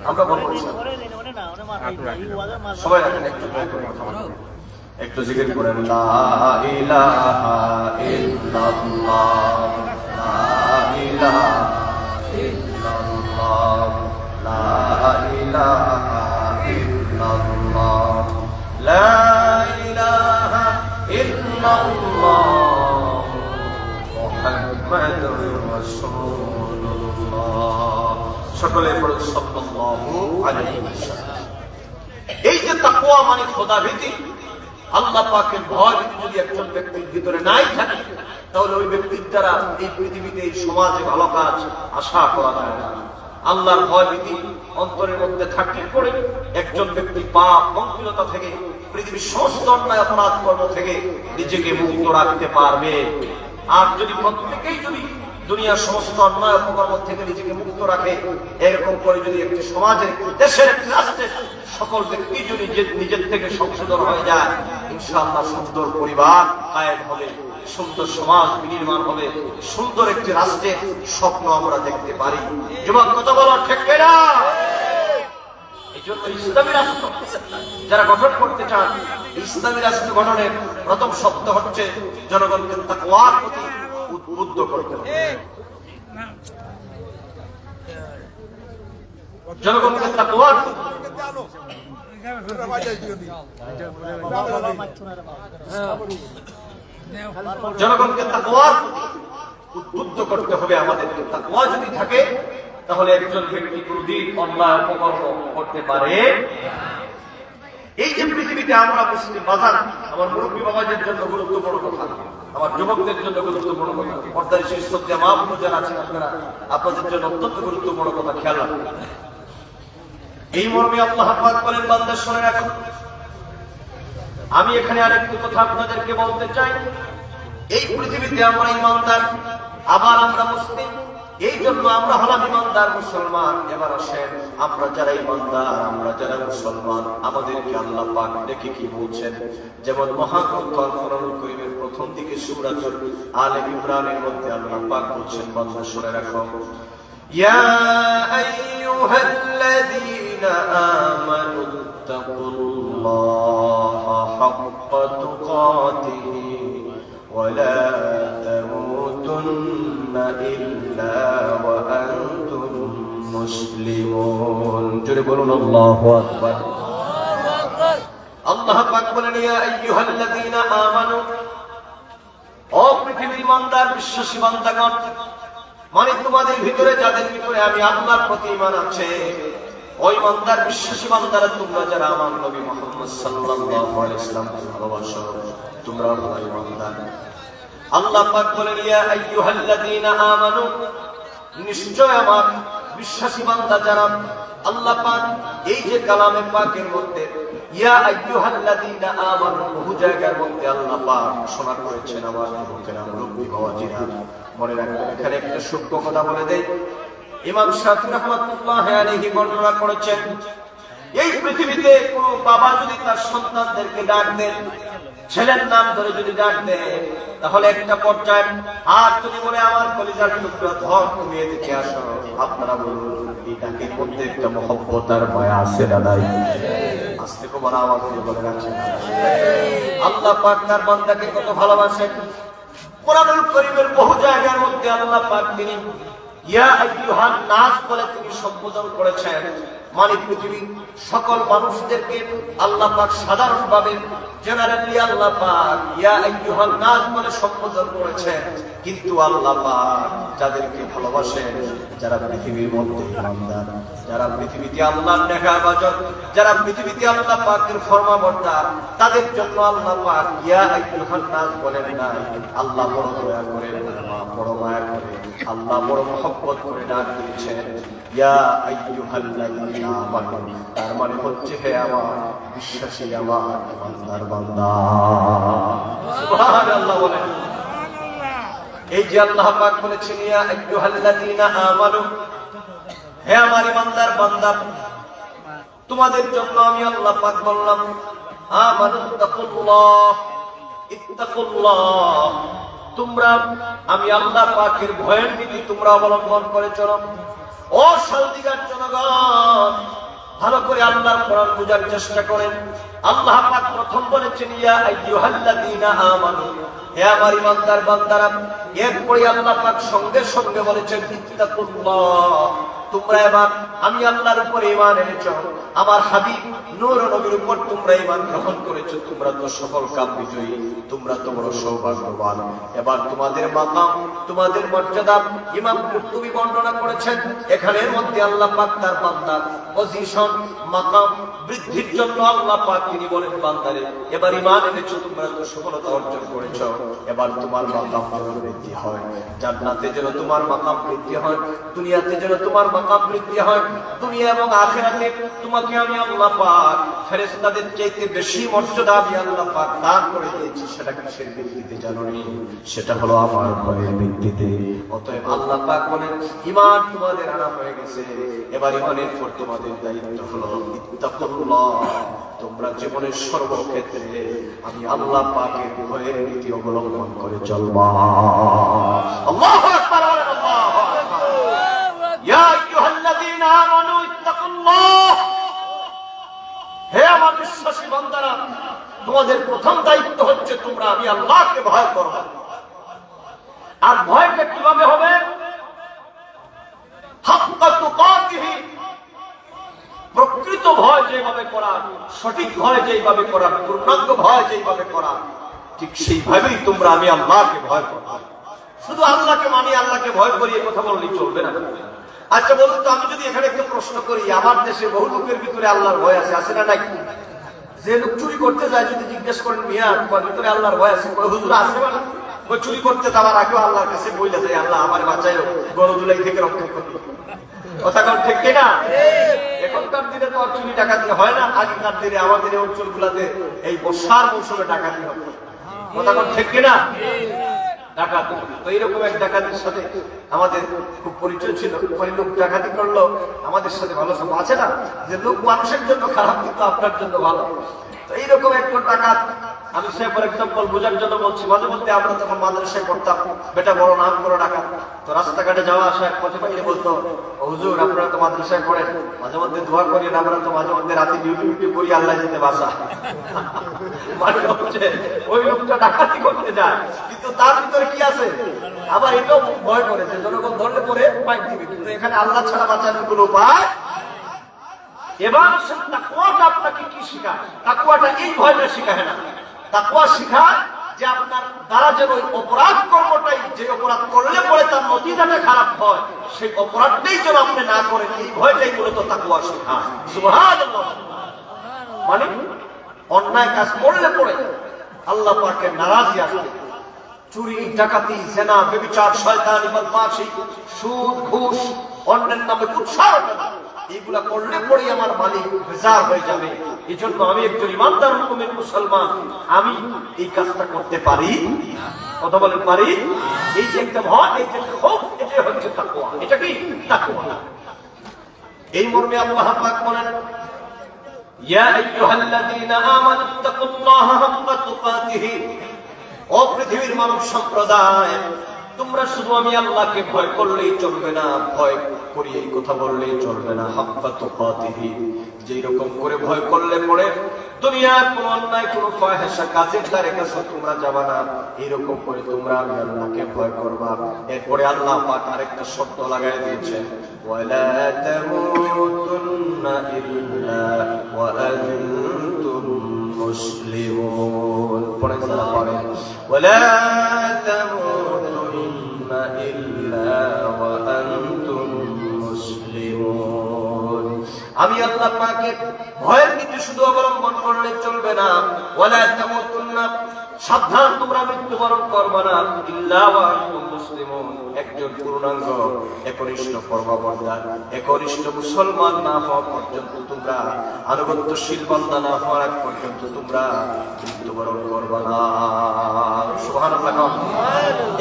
আমরা বলবো সবাই রাখেন, একটু জিকির করেন, লা ইলাহা ইল্লাল্লাহ, লা ইলাহা ইল্লাল্লাহ, লা ইলাহা ইল্লাল্লাহ, লা ইলাহা ইল্লাল্লাহ, মুহাম্মাদুর রাসূলুল্লাহ। সকলে পড়ুন সাল্লাল্লাহু আলাইহি ওয়াসাল্লাম। এই যে তাকওয়া মানে খোদাভীতি, আল্লাহ পাকের ভয় যদি একজন ব্যক্তির ভিতরে নাই থাকে, তাহলে ওই ব্যক্তির দ্বারা এই পৃথিবীতে, এই সমাজে ভালো কাজ আশা করা যায় না। আল্লাহর ভয় ভীতি অন্তরের মধ্যে থাকলে পরে একজন ব্যক্তি পাপ পঙ্কিলতা থেকে, পৃথিবীর সমস্ত অন্যায় অপরাধ কর্ম থেকে নিজেকে মুক্ত রাখতে পারবে। আর যদি প্রত্যেকেই যদি দুনিয়ার সমস্ত অন্যায় অপকর্ম থেকে নিজেকে মুক্ত রাখে, এরকম করে যদি একটি সমাজের, একটি দেশের, একটি রাষ্ট্রের সকল ব্যক্তি যদি নিজের থেকে সংশোধন হয়ে যায়, ইনশাআল্লাহ সুন্দর পরিবার কায়েম হবে, সুন্দর সমাজ বিনির্মাণ হবে, সুন্দর একটি রাষ্ট্রের স্বপ্ন আমরা দেখতে পারি। যুবক কথা বলো, ঠিক কিনা? এই জন্য ইসলামী রাষ্ট্র যারা গঠন করতে চান, ইসলামী রাষ্ট্র গঠনের প্রথম শব্দ হচ্ছে জনগণকে তাকওয়ার প্রতি উদ্বুদ্ধ করতে হবে। জনগণকে তাকওয়ার জনগণকে তাকওয়ার উদ্বুদ্ধ করতে হবে। আমাদের তাকওয়া যদি থাকে তাহলে একজন ব্যক্তি কোনদিন অন্যায় অপকর্ম করতে পারে। এই যে পৃথিবীতে আমরা মুসলিম বাজার, আমার মুরব্বী বাবাদের জন্য গুরুত্বপূর্ণ কথা, আমার যুবকদের জন্য গুরুত্বপূর্ণ কথা, পর্দার শীর্ষ শ্রদ্ধা মা বোন যারা আছেন আপনারা, আপনাদের জন্য অত্যন্ত গুরুত্বপূর্ণ কথা খেয়াল রাখবেন। এই মর্মে আল্লাহ পাক বলেন, বান্দা শুনে রাখুন। আমি এখানে আরেকটি কথা আপনাদেরকে বলতে চাই। এই পৃথিবীতে আমরা ইমানদার, আবার আমরা মুসলিম, এই জন্য আমরা হলাম ইমানদার মুসলমান। এবার আসেন, আমরা যারা ইমানদার, আমরা যারা মুসলমান, আমাদেরকে আল্লাহ পাক দেখে কি বলছেন? যেমন মহাগ্রন্থ আল কোরআনুল কারীমের প্রথম দিকে সূরা আলে ইমরানের মধ্যে আল্লাহ পাক বলছেন, বান্দা শুনে রাখো, ইয়া আইয়ুহাল্লাযীনা আমানু তাকুল্লাহা হাক্কা তুকাতিহি ওয়া লা তামুতুন্না ইল্লা ওয়া আনতুম মুসলিমুন। জোরে বলুন আল্লাহু আকবার। আল্লাহ পাক বলেন, ইয়া আইয়ুহাল্লাযীনা আমানু, ও পৃথিবীর ইমানদার বিশ্বাসী বান্দাগণ, মানে তোমাদের ভিতরে যাদের ভিতরে আমি আল্লাহর প্রতি ঈমান আছে, ওই ইমানদার বিশ্বাসী বান্দারা, তোমরা যারা আমার নবী মুহাম্মদ সাল্লাল্লাহু আলাইহি ওয়াসাল্লামকে ভালোবাসো, তোমরা হলো ইমানদার। আল্লাহ পাক বলেন, ইয়া আইয়ুহাল্লাযীনা আমানু, নিশ্চয় আমার বিশ্বাসী বান্দা যারা, আল্লাহ পাক এই যে কালামে পাকের মধ্যে ইয়া আইয়ুহাল্লাযীনা আমানু বহু জায়গার মধ্যে আল্লাহ পাক ঘোষণা করেছেন। আমার যুবকেরা, মুরব্বী বাবাজিরা, মনে রাখবেন, এখানে একটা সূক্ষ্ম কথা বলে দেই। ইমাম শাফিঈ রাহমাতুল্লাহি আলাইহি বর্ণনা করেছেন, এই পৃথিবীতে কোন বাবা যদি তার সন্তানদেরকে ডাক দেন, ছেলের নাম ধরে যদি ডাক দেয়, তাহলে একটা পর্যায়ে আর যদি বলে, আমার কলিজার টুকরা ধর, তুমি এদিকে আসো, আপনারা বলুন, এই ডাকের মধ্যে একটা মহব্বত আর মায়া আছে না নাই? আস্তে করে আওয়াজ দিয়ে বলে রাখছেন, আল্লাহ পাক তার বান্দাকে কত ভালোবাসেন। কোরআনুল কারীমের বহু জায়গার মধ্যে আল্লাহ পাক তিনি ইয়া আইয়ুহান নাস বলে তিনি সম্বোধন করেছেন, মানে পৃথিবীর সকল মানুষদেরকে আল্লাহ পাক সাধারণভাবে জেনারেলি আল্লাহ পাক ইয়া আইয়ুহান নাস বলে সম্বোধন করেছেন। কিন্তু আল্লাহ পাক যাদেরকে ভালোবাসেন, যারা পৃথিবীর মধ্যে ইমানদার, যারা পৃথিবীতে আল্লাহর নেকাবাজত, যারা পৃথিবীতে আল্লাহ পাকের ফরমাবর্তার, তাদের জন্য আল্লাহ পাক ইয়া আইয়ুহান নাস বলেন নাই। আল্লাহ বড় দয়া করে, বড় মায়া করে, আল্লাহ বড় মহব্বত করে ডাক দিয়েছেন, ইয়া আইয়ুহাল্লাযীনা আমানু। তার মানে হচ্ছে, হে আমার বিশ্বাসী, আমার ইমানদার বান্দা। সুবহানাল্লাহ বলেন। এই যে আল্লাহ পাক বলেছেন, ইয়া আইয়ুহাল্লাযীনা আমানু, হে আমার ইমানদার বান্দা, তোমাদের জন্য আমি আল্লাহ পাক বললাম, আমানু তাকুল্লাহ, ইত্তাকুল্লাহ, তোমরা আমি আল্লাহ পাকের ভয়ের নীতি তোমরা অবলম্বন করে চলো। ও শান্তিগার জনগণ, ভালো করে আল্লাহর কোরআন বোঝার চেষ্টা করেন। আল্লাহ পাক প্রথম বলেছেন, ইয়া আইয়ুহাল্লাযীনা আমানু, হে আমার ইমানদার বান্দারা। এরপরে আল্লাহ পাক সঙ্গে সঙ্গে বলেছেন, ইত্তাকুল্লাহ, তোমরা এবার আমি আল্লাহর উপর ঈমান এনেছো, আমার হাবিব নূর নবীর উপর তোমরা ঈমান গ্রহণ করেছো, তোমরা তো সফল কাম বিজয়ী, তোমরা তো বড় সৌভাগ্যবান। এবার তোমাদের মাকাম, তোমাদের মর্যাদা ইমাম কুরতুবী বর্ণনা করেছেন। এখানের মধ্যে আল্লাহ পাক তার বান্দার পজিশন, মাকাম বৃদ্ধির জন্য আল্লাহ পাক তিনি বলেন, বান্দারে এবার ঈমান এনেছো, তোমরা তো সফলতা অর্জন করেছো, এবার তোমার মাকাম বৃদ্ধি হয়, জান্নাতে যেন তোমার মাকাম বৃদ্ধি হয়, দুনিয়াতে যেন তোমার মাকাম বৃদ্ধি হয়, দুনিয়া এবং আখিরাতে তোমাকে আমি আল্লাহ পাক ফেরেশতাদের চাইতে বেশি মর্যাদা আমি আল্লাহ পাক দান করে দিয়েছি। সেটা কিসের ভিত্তিতে জানো নি? সেটা হলো আমার ভয়ের ভিত্তিতে। অতএব আল্লাহ পাক বলেন, ঈমান তোমাদের আনা হয়ে গেছে, এবার ঈমানের পর তোমাদের দায়িত্ব হলো ইত্তাকুল্লাহ, তোমরা জীবনের সর্বক্ষেত্রে আমি আল্লাহ পাকের ভয়ের নীতি অবলম্বন করে চলবা। আল্লাহু আকবার, আল্লাহু আকবার। ইয়া আইয়ুহাল্লাযীনা আমানু ইত্তাকুল্লাহ, হে আমার বিশ্বাসী বান্দারা, তোমাদের প্রথম দায়িত্ব হচ্ছে তোমরা আমি আল্লাহকে ভয় করো। আর ভয়টা কিভাবে হবে? হাক্কা তুকাতিহি, প্রকৃত ভয় যেভাবে করার, সঠিক ভয় যেভাবে করার, পূর্ণাঙ্গ ভয় যেভাবে করার, ঠিক সেইভাবেই তোমরা আমি আল্লাহকে ভয় করো। শুধু আল্লাহকে মানি, আল্লাহকে ভয় করি এ কথা বললেই চলবে না। আচ্ছা বলুন তো, আমি যদি এখানে একটা প্রশ্ন করি, আমার দেশে বহু লোকের ভিতরে আল্লাহর ভয় আছে না নাই? যে লোক চুরি করতে যায় যদি জিজ্ঞেস করেন মিয়া তোমার ভিতরে আল্লাহর ভয় আছে, হুজুর আছে মানে ওই চুরি করতে যাওয়ার আগেও আল্লাহর কাছে বইলে যায় আল্লাহ আমার বাঁচাই গরু দুলাই থেকে রক্ষা করবে। কথা কন ঠিক কিনা? এখনকার দিনে তো আর চুরি ডাকাতি হয় না, আগেকার দিনে আমাদের এই অঞ্চলগুলোতে এই বর্ষার মৌসুমে ডাকাতি হবে। কথা কন ঠিক কিনা? ডাকাতি তো এইরকম এক ডাকাতির সাথে আমাদের খুব পরিচয় ছিল। ওই লোক ডাকাতি করলো, আমাদের সাথে ভালো সব আছে না, যে লোক মানুষের জন্য খারাপ কিন্তু আপনার জন্য ভালো। তো এইরকম একটা ডাকাত, আমি সে ফর এক্সাম্পল বোঝার জন্য বলছি, মাঝে মধ্যে আমরা তখন মাদ্রাসায় পড়তাম, বেটা বড় নাম করে ডাকাত, তো রাস্তাঘাটে যাওয়া আসা এক পথে পাইলে বলতো হুজুর আপনারা তো মাদ্রাসায় পড়েন, মাঝে মধ্যে দোয়া করেন, আমরা তো মাঝে মধ্যে রাতে ডিউটি করি, আল্লাহ যেতে বাসা। মানে হচ্ছে ওই লোকটা ডাকাতি করতে যায়, কিন্তু তার ভিতরে কি আছে, আবার এটাও ভয় করেছে জনগণ ধরলে পরে বাইক দিবে, কিন্তু এখানে আল্লাহ ছাড়া বাঁচানোর কোনো উপায়। এবার তাকওয়াটা আপনাকে কি শেখায়? তাকওয়াটা এই ভয়টা শেখায় না, তাকওয়া শেখায় যে আপনার দ্বারা যেন ওই অপরাধ কর্মটাই, যে অপরাধ করলে পরে তার নতিজাটা খারাপ হয়, সেই অপরাধটাই যেন আপনি না করেন, এই ভয়টাই মূলত তাকওয়া শেখায়। সুবহানাল্লাহ। মানে অন্যায় কাজ করলে পরে আল্লাহ পাকের নারাজি আসবে। চুরি, ডাকাতি, জেনা, ব্যভিচার, শয়তানি, বদমাশি, সুদ, ঘুষ, অন্যের নামে কুৎসারতা, এইগুলা করলে পরে আমার মালিক বেজার হয়ে যাবে। এই জন্য আমি একজন ইমানদার রকমের মুসলমান, আমি এই কাজটা করতে পারি। কথা বলেন পারি? এই যে একটা ভয়, এই যে ক্ষোভ, এটা হচ্ছে তাকওয়া। এটা কি তাকওয়া? এই মর্মে আল্লাহ পাক বলেন, ইয়া আইয়ুহাল্লাযীনা আমানুত্তাকুল্লাহা হাক্কা তুকাতিহি, ও পৃথিবীর মানব সম্প্রদায়, তোমরা শুধু আমি আল্লাহকে ভয় করলেই চলবে না, ভয় করি এই কথা বললেই চলবে না। হাক্কা তুকাতিহি, যেই রকম করে ভয় করলে পরে দুনিয়ার কোন অন্যায়, কোন ফাহিশা কাজের দ্বারে কাছে তোমরা যাবা না, এইরকম করে তোমরা আমি আল্লাহকে ভয় করবা। এরপরে আল্লাহ পাক আরেকটা শর্ত লাগাই দিয়েছেন, ওয়ালা তামুতুন্না ইল্লা ওয়া আনতুম মুসলিমুন। পড়ে যারা পড়ে, ওয়ালা তামুতুন্না ইল্লা ওয়া আনতুম মুসলিমুন। আমি আল্লাহ পাকের ভয়ের নীতি শুধু অবলম্বন করলে চলবে না, ওয়ালা তামুতুন্না, সাবধান তোমরা মৃত্যুবরণ করবে না, ইল্লা ওয়া আনতুম মুসলিমুন, একজন পূর্ণাঙ্গ একনিষ্ঠ ফরমাবরদার, একনিষ্ঠ মুসলমান না হওয়া পর্যন্ত তোমরা, আনুগত্যশীল বান্দা না হওয়ার আগ পর্যন্ত তোমরা মৃত্যুবরণ করবে না। সুবহানাল্লাহ।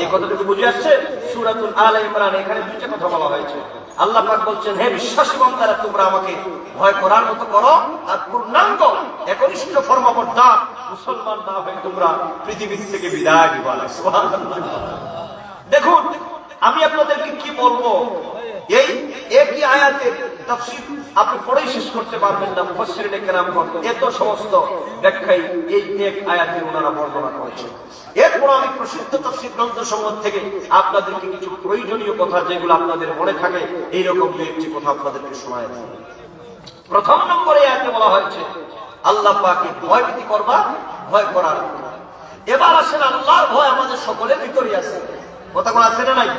এই কথাটুকু বুঝে আসছে? সূরাতুল আলে ইমরান, এখানে দুইটা কথা বলা হয়েছে। আল্লাহ পাক বলছেন, হে বিশ্বাসী বান্দারা, তোমরা আমাকে ভয় করার মতো করো, আর পূর্ণাঙ্গ একনিষ্ঠ ফরমাবরদার মুসলমান না হয়ে তোমরা পৃথিবী থেকে বিদায় দিবা। সুবহানাল্লাহ। দেখুন আমি আপনাদেরকে কি বলবো, এই একই আয়াতের তাফসীর আপনি পড়েই শেষ করতে পারবেন না। মুফাসসিরিনে কেরামগণ এত সমস্ত ব্যাখ্যায় এই এক আয়াতে ওনারা বর্ণনা করেছেন। এরপর আমি প্রসিদ্ধ তাফসীর গ্রন্থসমূহ থেকে আপনাদেরকে কিছু প্রয়োজনীয় কথা, যেগুলো আপনাদের মনে থাকে, এইরকম দু একটি কথা আপনাদেরকে শোনায় দেব। প্রথম নম্বরে আয়াতে বলা হয়েছে আল্লাহ পাককে ভয় ভীতি করবা, ভয় করার। এবার আসেন আল্লাহর ভয় আমাদের সকলের ভিতরেই আছে, কথা কোন আছে না নাই?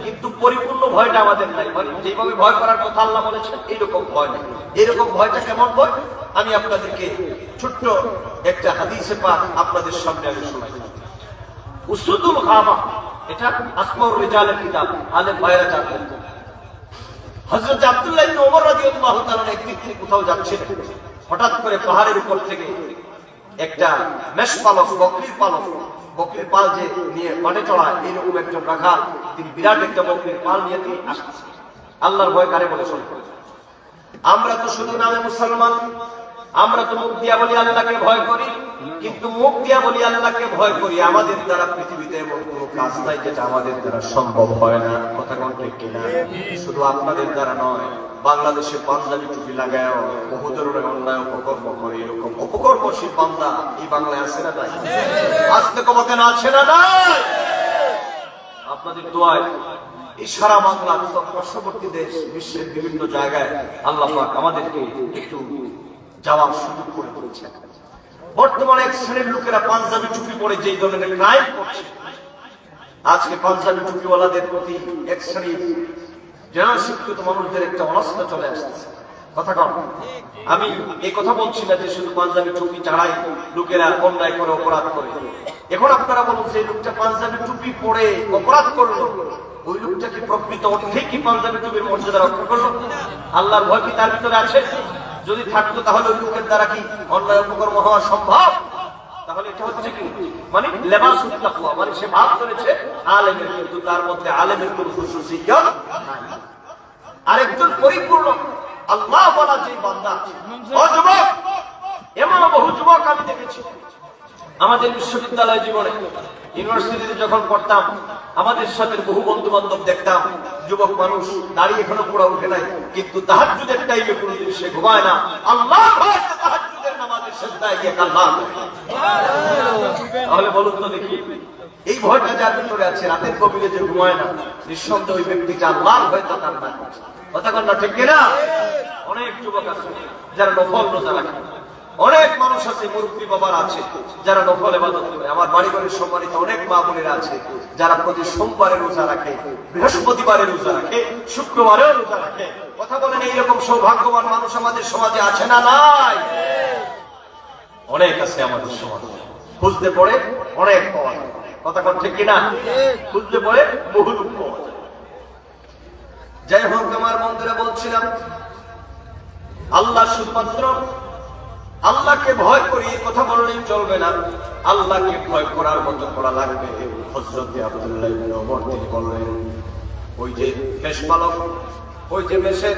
কিন্তু পরিপূর্ণ ভয়টা আমাদের নাই। মানে যেভাবে ভয় করার কথা আল্লাহ বলেছেন এইরকম ভয় নেই। এইরকম ভয়টা কেমন ভয়, আমি আপনাদেরকে ছোট্ট একটা হাদিসে পাক আপনাদের সামনে আমি শোনাই। উসুদুল গামা, এটা আসমাউর রিজালের কিতাব, আলেম ভাইরা জানবেন। হযরত আব্দুল্লাহ ইবনে ওমর রাদিয়াল্লাহু তাআলা একদিন তিনি কোথাও যাচ্ছিলেন, হঠাৎ করে পাহাড়ের উপর থেকে একটা মেষপালক, বকরির পাল যে নিয়ে পানে চড়ায় এইরকম একজন রাখাল, তিনি বিরাট একটা বকরির পাল নিয়ে তিনি আসতেছেন। আল্লাহর ভয় কারে বলে শুনতে? আমরা তো শুধু নামে মুসলমান, আমরা তো মুখ দিয়া বলি আল্লাহকে ভয় করি, কিন্তু মুখ দিয়া বলি আল্লাহকে ভয় করি, আমাদের দ্বারা পৃথিবীতে এমন কোন কাজ নাই যেটা আমাদের দ্বারা সম্ভব হয় না। কথা কোন ঠিক কিনা? শুধু আপনাদের দ্বারা নয়, বাংলাদেশে পাঞ্জাবি টুপি লাগায় বহু ধরনের অন্যায় অপকর্ম করে, এরকম অপকর্মশীল বান্দা এই বাংলায় আছে না নাই? আসতে কমাতে না আছে না নাই? আপনাদের দোয়ায় এই সারা বাংলা পার্শ্ববর্তী দেশ বিশ্বের বিভিন্ন জায়গায় আল্লাহ পাক আমাদেরকে একটু যাওয়ার সুযোগ করে দিয়েছেন। বর্তমানে এক শ্রেণীর লোকেরা পাঞ্জাবি টুপি পরে যে ধরনের ক্রাইম করছে, আজকে পাঞ্জাবি টুপিওয়ালাদের প্রতি এক শ্রেণীর শিক্ষিত মানুষদের একটা অনাস্থা চলে আসছে। কথা কম, আমি এই কথা বলছি না যে শুধু পাঞ্জাবি টুপি ছাড়াই লোকেরা অন্যায় করে অপরাধ করে। এখন আপনারা বলুন, সেই লোকটা পাঞ্জাবি টুপি পরে অপরাধ করলো, ওই লোকটা কি প্রকৃত অর্থে কি পাঞ্জাবি টুপির মর্যাদা রক্ষা করলো? আল্লাহর ভয় কি তার ভিতরে আছে? যদি থাকতো তাহলে ওই লোকের দ্বারা কি অন্যায় অপকর্ম হওয়া সম্ভব? তাহলে এটা হচ্ছে কি, মানে লেবাসুত তাকওয়া, মানে সে ভাব করেছে আলেমের, কিন্তু তার মধ্যে আলেমের কোন খুশুসিয়ত নাই। আরেকজন পরিপূর্ণ আল্লাহ বলা যে বান্দা। ও যুবক, এমন বহু যুবক আমি দেখেছি আমাদের বিশ্ববিদ্যালয় জীবনে, ইউনিভার্সিটিতে যখন পড়তাম, আমাদের সাথে বহু বন্ধু বান্ধব দেখতাম, যুবক মানুষ দাঁড়িয়ে এখনো পুরা উঠে নাই, কিন্তু তাহাজ্জুদের টাইমে কোনদিন সে ঘুমায় না। আল্লাহ তাহাজ্জুদের নামাজে সিজদায় গিয়ে কান্না করে। তাহলে বলুন তো দেখি, এই ভয়টা যার ভিতরে আছে, রাতের গভীরে যে ঘুমায় না, নিঃসন্দেহে ওই ব্যক্তিটা আল্লাহর ভয়ে তার কান্না করছে। কথা কন না, ঠিক কিনা? অনেক যুবক আছে যারা নফল রোজা রাখে, অনেক মানুষ আছে, মুরব্বী বাবার আছে যারা নফল ইবাদত করে। আমার বাড়ি বাড়ির সম্মানিত অনেক মা বোনেরা আছে যারা প্রতি সোমবারে রোজা রাখে, বৃহস্পতিবারে রোজা রাখে, শুক্রবারেও রোজা রাখে। কথা বলেন, এইরকম সৌভাগ্যবান মানুষ আমাদের সমাজে আছে না নাই? অনেক আছে আমাদের সমাজে। খুঁজতে পড়ে অনেক পাওয়া যায়। কথা কন ঠিক কিনা? খুঁজতে পড়ে বহু লোক পাওয়া যায়। যাই হোক, আমার বন্ধুরা বলছিলাম, আল্লাহ শুধুমাত্র আল্লাহকে ভয় করি কথা বললেই চলবে না, আল্লাহকে ভয় করার মতো করা লাগবে। হযরত আব্দুল্লাহ ইবনে ওমর তিনি বললেন, ওই যে মেষপালক, ওই যে মেষের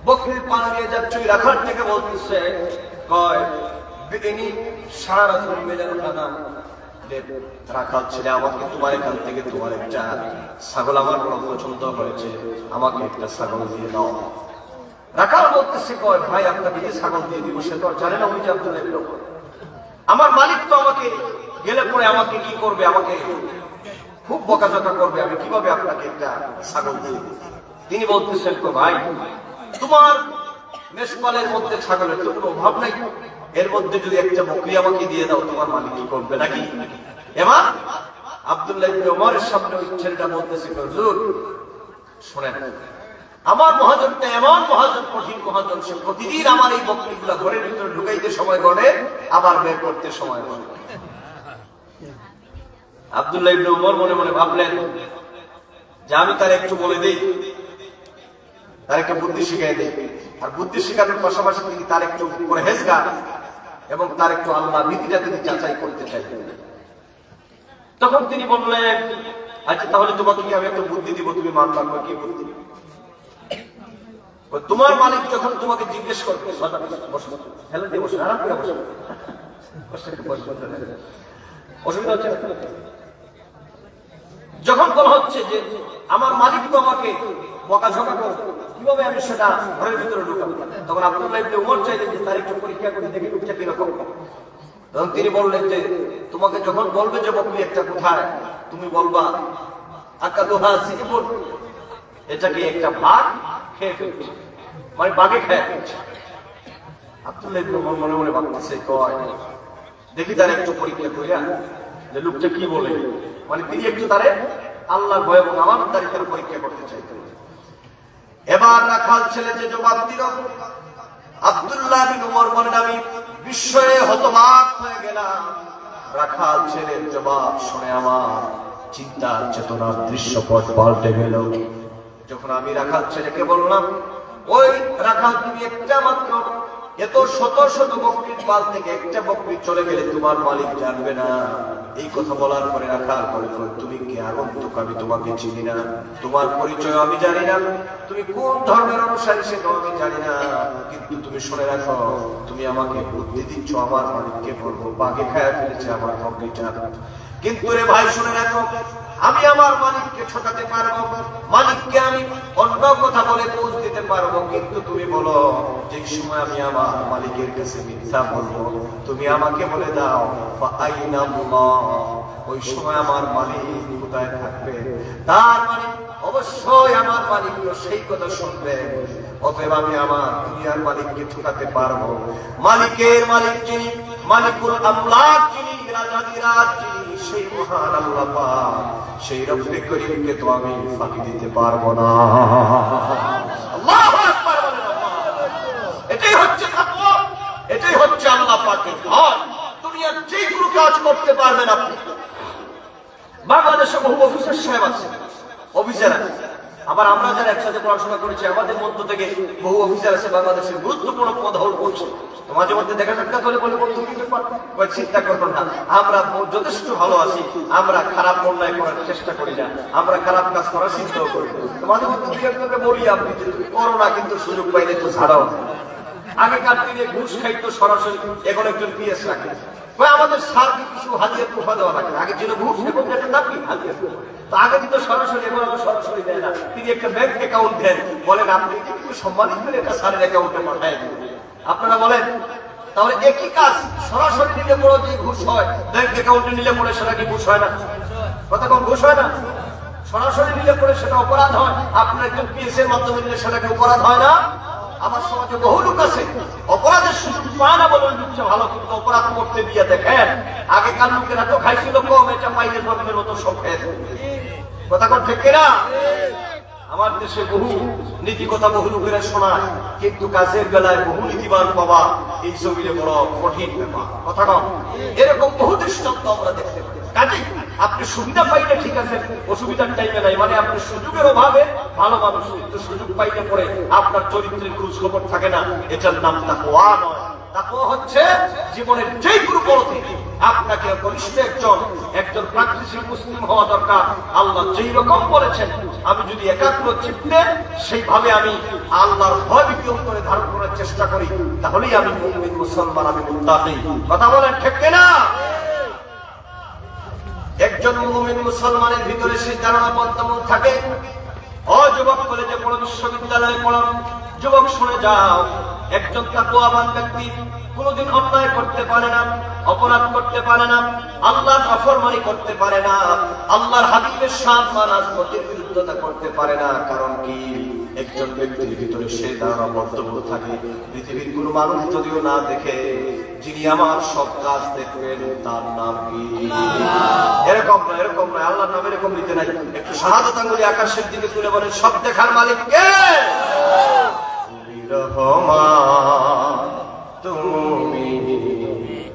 বকরির পান নিয়ে যাচ্ছে, ওই রাখাল থেকে বলতেছে, কয় বিদিনী সারা রাত মেলে উঠানা রাখাল ছেলে, আমাকে তোমার এখান থেকে তোমার একটা ছাগল আমার বড় পছন্দ হয়েছে, আমাকে একটা ছাগল দিয়ে দাও। রাখাল বলতেছে, কয় ভাই আপনাকে যে ছাগল দিয়ে দিব, সে তো জানে না ওই যে আব্দুল্লাহ ইবনে ওমর, আমার মালিক তো আমাকে গেলে পরে আমাকে কি করবে, আমাকে খুব বকাঝকা করবে, আমি কিভাবে আপনাকে একটা ছাগল দিয়ে দিব? তিনি বলতেছেন, তো ভাই তোমার মেষপালের মধ্যে ছাগলের তো কোনো অভাব নাই, এর মধ্যে যদি একটা বকরি আমাকে দিয়ে দাও, তোমার মালিক কি করবে নাকি? এবার আব্দুল্লাহ ইবনে ওমরের সামনে ওই ছেলেটা বলতেছে, হুজুর শুনেন, আমার মহাজনটা এমন মহাজন, কঠিন মহাজন, সে প্রতিদিন আমার এই বকরিগুলা ঘরের ভিতরে ঢুকাইতে সময় গড়ে, আবার বের করতে সময় গড়ে। আব্দুল্লাহ ইবনে ওমর মনে মনে ভাবলেন যে আমি তার একটু বলে দেই, তার একটা বুদ্ধি শিখাই দেই। আর বুদ্ধি শেখানোর পাশাপাশি তিনি তার একটু পরহেজগার এবং তার একটু আল্লাহ ভীতিটা তিনি যাচাই করতে চাইতেন। তখন তিনি বললেন, আচ্ছা তাহলে তোমাকে কি আমি একটা বুদ্ধি দিব, তুমি মানবা? কি বুদ্ধি? তোমার মালিক যখন তোমাকে জিজ্ঞেস করবে, যখন বলা হচ্ছে যে আমার মালিক তো আমাকে বকাঝকা করবে, কিভাবে আমি সেটা ঘরের ভিতরে ঢুকাবো? তখন আব্দুল্লাহ ইবনে ওমর চাইলেন যে তার একটু পরীক্ষা করে দেখি লোকটা কিরকম। তখন তিনি বললেন যে তোমাকে যখন বলবে যে বকরি একটা কোথায়, তুমি বলবা আকাদুহা সিবুন, এটাকে একটা বাঘ খেয়ে ফেলছে, মানে বাঘে খেয়ে ফেলছে। আব্দুল্লাহ ইবনে ওমর মনে মনে ভাবতেছে, কয় দেখি তার একটু পরীক্ষা করিয়া যে লোকটা কি বলে, মানে তিনি একটু তারে আল্লাহর ভয় এবং আমানতদারিতার পরীক্ষা করতে চাইতেন। এবার রাখাল ছেলে যে জবাব দিল, আব্দুল্লাহ ইবনে ওমর বলেন, আমি বিস্ময়ে হতবাক হয়ে গেলাম। রাখাল ছেলের জবাব শুনে আমার চিন্তার চেতনার দৃশ্যপট পাল্টে গেল। যখন আমি রাখাল ছেলেকে বললাম, ওই রাখাল তুমি একটা মাত্র এত শত শত বকরির পাল থেকে একটা বকরি চলে গেলে তোমার মালিক জানবে না। এই কথা বলার পরে রাখাল বলে, তুমি কে আগন্তুক, আমি তোমাকে চিনি না, তোমার পরিচয় আমি জানি না, তুমি কোন ধর্মের অনুসারী সেটাও আমি জানি না, কিন্তু তুমি শুনে রাখো, তুমি আমাকে বুদ্ধি দিচ্ছ আমার মালিককে বলবো বাঘে খায়া ফেলেছে আমার বকরিটা। কিন্তু রে ভাই শুনে রাখো, আমি আমার মালিককে ঠকাতে পারবো, মালিককে আমি অন্য কথা বলে পৌঁছ দিতে পারবো, কিন্তু তুমি বলো যে সময় আমি আমার মালিকের কাছে মিথ্যা বলবো, তুমি আমাকে বলে দাও ওই সময় আমার মালিক কোথায় থাকবে? তার মানে অবশ্যই আমার মালিক সেই কথা শুনবেন। অতএব আমি আমার দুনিয়ার মালিককে ঠকাতে পারবো? মালিকের মালিক যিনি, মালিকুল আমলাক যিনি, রাজাদিরাজ যিনি, সেই মহান আল্লাহ পাক, সেই রব্বে করিমকে তো আমি ফাঁকি দিতে পারবো না। আল্লাহু আকবার বলেন। এটাই হচ্ছে তাকওয়া, এটাই হচ্ছে আল্লাহ পাকের ভয়। দুনিয়ার যে কোনো কাজ করতে পারবেন আপনি। বাংলাদেশে বহু অফিসার সাহেব আছে, অফিসার আছে, আবার আমরা যারা একসাথে পড়াশোনা করেছি আমাদের মধ্য থেকে বহু অফিসার আছে বাংলাদেশের গুরুত্বপূর্ণ পদ হোল্ড করছে। মাঝে মধ্যে দেখা সাক্ষাৎ হলে বলে বন্ধু চিন্তা করবেন না, আমরা যথেষ্ট ভালো আছি, আমরা খারাপ অন্যায় করার চেষ্টা করি না, আমরা খারাপ কাজ করার চিন্তাও করি না। মাঝে মধ্যে বলি আপনি করোনা কিন্তু সুযোগ পাইলে তো ছাড়াও। আগেকার দিনে ঘুষ খাইতো সরাসরি, এখন একজন পিএস রাখে। আমাদের স্যারকে কিছু হাজিয়া তোফা দেওয়া লাগে, আগে ছিল ঘুষ, এখন একটা নাকি হাজিয়া। তো আগে কিন্তু সরাসরি, এখন সরাসরি দেয় না। তিনি একটা ব্যাংক অ্যাকাউন্ট দেন, বলেন আপনি একটু সম্মানিত করে একটা স্যারের অ্যাকাউন্টে পাঠায় দিন। আপনারা বলেন তাহলে একই কাজ সরাসরি নিলে পরে যে ঘুষ হয়, ব্যাংক অ্যাকাউন্টে নিলে পরে সেটা কি ঘুষ হয় না? কথা কোন ঘুষ হয় না? সরাসরি নিলে পরে সেটা অপরাধ হয়। আপনার একজন পিএস এর মাধ্যমে নিলে সেটা কি অপরাধ হয় না? আমার সমাজে বহু লোক আছে অপরাধের সুযোগ পায় না বলে ভালো, কিন্তু অপরাধ করতে দিয়ে দেখেন আগেকার লোকেরা তো খাইছিল কম, এটা পাইলে সবের মতো সব খেয়ে। কথা কোন ঠিক কিনা? আমার দেশে বহু নীতি কথা বহু লোকেরা শোনায়, কিন্তু কাজের বেলায় বহু নীতিবান পাওয়া এই জমিনে বড় কঠিন ব্যাপার। কথা কম, এরকম বহু দৃষ্টান্ত আমরা দেখতে পাই। কাজে আপনি সুবিধা পাইলে ঠিক আছে, অসুবিধার টাইমে নাই, মানে আপনি সুযোগের অভাবে ভালো মানুষ, কিন্তু সুযোগ পাইলে পরে আপনার চরিত্রের খোঁজ খবর থাকে না। এটার নাম তাকওয়া নয়। তাকওয়া হচ্ছে জীবনের যে কোনো পথে আপনাকে বলিষ্ঠ একজন প্রাকৃতিক মুসলিম হওয়া দরকার। আল্লাহ যেই রকম বলেছেন, আমি যদি একাগ্র চিত্তে সেইভাবে আমি আল্লাহর ভয় ভীতি অন্তরে ধারণ করার চেষ্টা করি, তাহলেই আমি মুমিন মুসলমান, আমি মুত্তাকি। কথা বলেন ঠিক কিনা? একজন মুমিন মুসলমানের ভিতরে সেই ধারণা বদ্ধমূল থাকে। ও যুবক, কলেজে পড়ো, বিশ্ববিদ্যালয়ে পড়ো, যুবক শুনে যাও, একজন তাকওয়াবান ব্যক্তি কোনদিন অন্যায় করতে পারে না, অপরাধ করতে পারে না, আল্লাহর নাফরমানি করতে পারে না, আল্লাহর হাবিবের সম্মান আজমতের বিরুদ্ধতা করতে পারে না। কারণ কি? একজন ব্যক্তির ভিতরে সে ধারণা বদ্ধমূল থাকে, পৃথিবীর কোনো মানুষ যদিও না দেখে, যিনি আমার সব কাজ দেখবেন তার নাম কি? এরকম না, এরকম নয়, আল্লাহর নাম এরকম নিতে নাই। একটু শাহাদাত আঙ্গুলি আকাশের দিকে তুলে বলেন, সব দেখার মালিক কে? তুমি রহমান, তুমি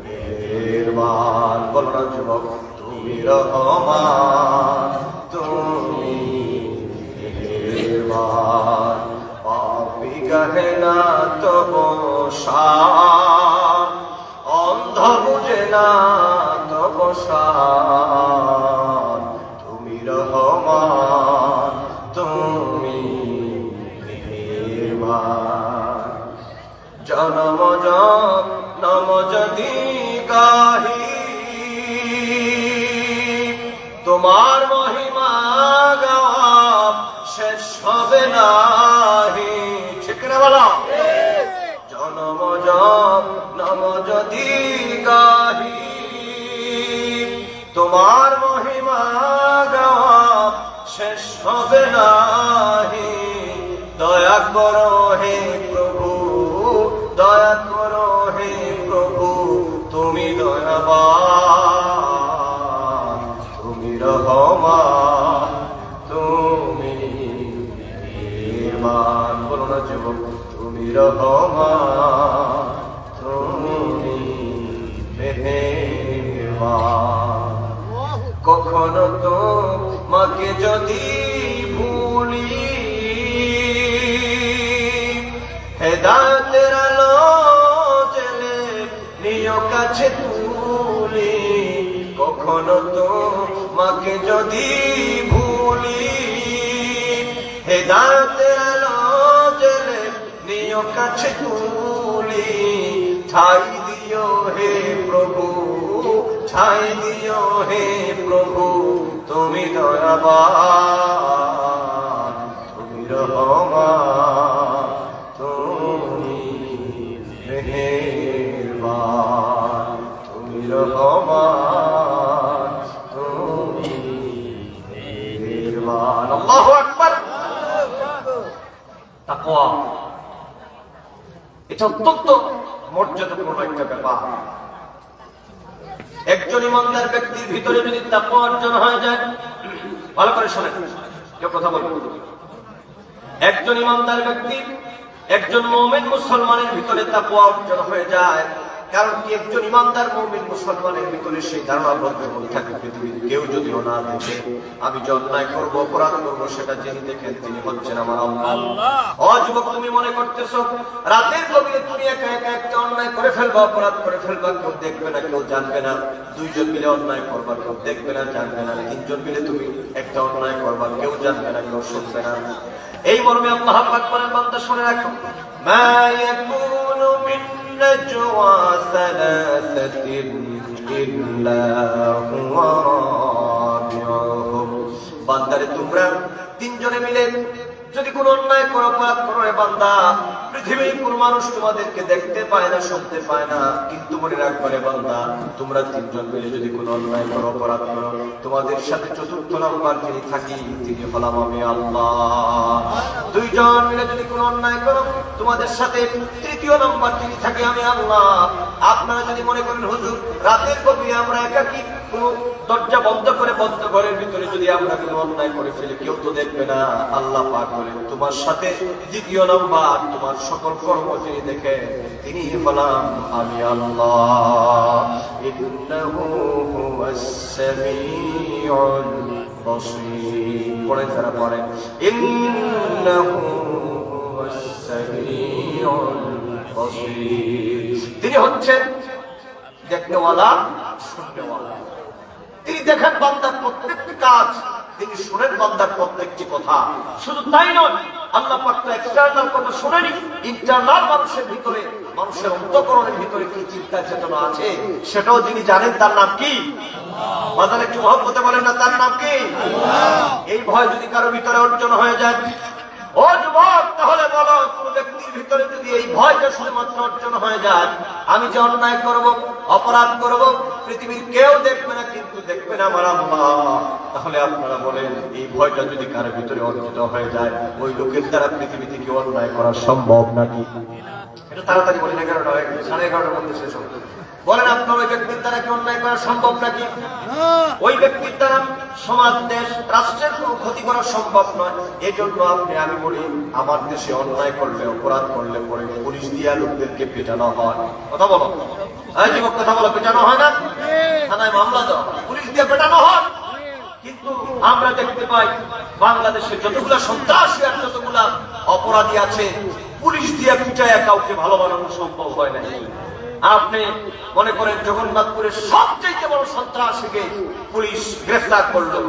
মেহেরবান। বলো না যুবক, তুমি রহমান, তুমি মেহেরবান। পাপী গাহে না তবু শান, অন্ধ বুঝে না তবু শান। তুমি রহমান, তুমি মেহেরবান। জনম জনম যদি গাহি তোমার মহিমা, গাওয়া শেষ হবে নাহি। ঠিক না বলো? জনম জনম যদি গাহি তোমার মহিমা, গাওয়া শেষ হবে নাহি। দয়া করো হে প্রভু, দয়া করো হে প্রভু, তুমি দয়াবান, তুমি রহমান, তুমি মেহেরবান। বলো না যুবক, তুমি রহমান, তুমি মেহেরবান। কখনো তোমাকে যদি ভুলি, হেদায়েতের আলো জেলে নিও কাছে তুলি। কখনো তোমাকে যদি ভুলি, হেদায়েতের আলো জেলে নিও কাছে তুলি। ঠাই দিও হে প্রভু, ঠাই দিও হে প্রভু, তুমি দয়াবান, তুমি রহমান, তুমি মেহেরবান, তুমি রহমান, তুমি মেহেরবান। আল্লাহু আকবার। তাকওয়া এটা অত্যন্ত মর্যাদাপূর্ণ একটা ব্যাপার। একজন ইমানদার ব্যক্তির ভিতরে যদি তাকওয়া অর্জন হয়ে যায়, ভালো করে শোনেন, কেউ কথা বলবো, একজন ইমানদার ব্যক্তি, একজন মুমিন মুসলমানের ভিতরে তাকওয়া অর্জন হয়ে যায়। কারণ কি, একজন ইমানদার মুমিন মুসলমানের ভিতরে সেই ধারণা বদ্ধমূল থাকে, পৃথিবীর কেউ যদিও না দেখে আমি যে অন্যায় করবো, অপরাধ করবো, সেটা যিনি দেখেন তিনি হচ্ছেন আমার আল্লাহ। ও যুবক, তুমি মনে করতেছো রাতের গভীরে তুমি একা একা একটা অন্যায় করে ফেলবা, অপরাধ করে ফেলবা, কেউ দেখবে না, কেউ জানবে না। দুইজন মিলে অন্যায় করবা, কেউ দেখবে না, জানবে না। তিনজন মিলে তুমি একটা অন্যায় করবা, কেউ জানবে না, কেউ শুনবে না। এই মর্মে আল্লাহ পাক বলেন, বান্দা শুনে রাখো, মা ইয়াকুনু মিন নাজওয়া সালাসাতিন ইল্লা হুয়া রাবিউহুম। বান্দারে, তোমরা তিনজনে মিলে যদি কোন অন্যায় করো, অপরাধ করো, রে বান্দা, পৃথিবীর কোন মানুষ তোমাদেরকে দেখতে পায় না, শুনতে পায় না, কিন্তু মনে রাখবে রে বান্দা, তোমরা তিনজন মিলে যদি কোন অন্যায় করো, অপরাধ করো, তোমাদের সাথে চতুর্থ নম্বর যিনি থাকি তিনি হলাম আমি আল্লাহ। দুইজন মিলে যদি কোন অন্যায় করো, তোমাদের সাথে তৃতীয় নম্বর যিনি থাকি আমি আল্লাহ। আপনারা যদি মনে করেন হুজুর রাতের গভীরে আমরা একাকী কোন দরজা বন্ধ করে বন্ধ ঘরের ভিতরে যদি আমরা কোন অন্যায় করে ফেলি, কেউ তো দেখবে না, আল্লাহ পাক বলেন তোমার সাথে দ্বিতীয় নম্বর তোমার সকল কর্ম যিনি দেখে তিনি হলাম আমি আল্লাহ। ইন্নাহু হুয়াস সামিউল বাসীর। পড়ে যারা পড়েন, ইন্নাহু হুয়াস সামিউল বাসীর, তিনি হচ্ছেন দেখনেওয়ালা, শুননেওয়ালা। তিনি দেখেন বান্দার প্রত্যেকটি কাজ, তিনি শুনেন বান্দার প্রত্যেকটি কথা। শুধু তাই নয়, আল্লাহ পাক তো এক্সটার্নাল কথা শুনেনি, ইন্টারনাল মানুষের ভিতরে, মানুষের অন্তঃকরণের ভিতরে কি চিন্তা চেতনা আছে সেটাও যিনি জানেন, তার নাম কি? বাজার একটু মহব্বতে বলেন না, তার নাম কি? এই ভয় যদি কারো ভিতরে অর্জন হয়ে যায়, ও যুবক, তাহলে বলো, কোন ব্যক্তির ভিতরে যদি এই ভয়টা শুধুমাত্র অর্জন হয়ে যায়, আমি যে অন্যায় করব, অপরাধ করব, পৃথিবীর কেউ দেখবে না, কিন্তু দেখবে না আমার আল্লাহ, তাহলে আপনারা বলেন এই ভয়টা যদি কারো ভিতরে অর্জিত হয়ে যায়, ওই লোকের দ্বারা পৃথিবীতে কি অন্যায় করা সম্ভব নাকি? এটা তাড়াতাড়ি বলেন, 11টা হয়ে গেছে, 11:30টার মধ্যে শেষ হবে। বলেন আপনার ওই ব্যক্তির দ্বারা কি অন্যায় করা সম্ভব নাকি? ওই ব্যক্তির দ্বারা সমাজ, দেশ, রাষ্ট্রের কোন ক্ষতি করা সম্ভব নয়। এই জন্য আমি বলি, আমার দেশে অন্যায় করলে, অপরাধ করলে পরে পুলিশ দিয়া লোকদেরকে পেটানো হয়। কথা বলো, যুবক কথা বলো, পেটানো হয় না? থানায় মামলা দেওয়া, পুলিশ দিয়ে পেটানো হয়। কিন্তু আমরা দেখতে পাই বাংলাদেশে যতগুলা সন্ত্রাসী আর যতগুলা অপরাধী আছে, পুলিশ দিয়ে পিটায় কাউকে ভালো বানানো সম্ভব হয় না। আপনি মনে করেন জগন্নাথপুরের সবচেয়ে বড় সন্ত্রাসীকে পুলিশ গ্রেফতার করলো,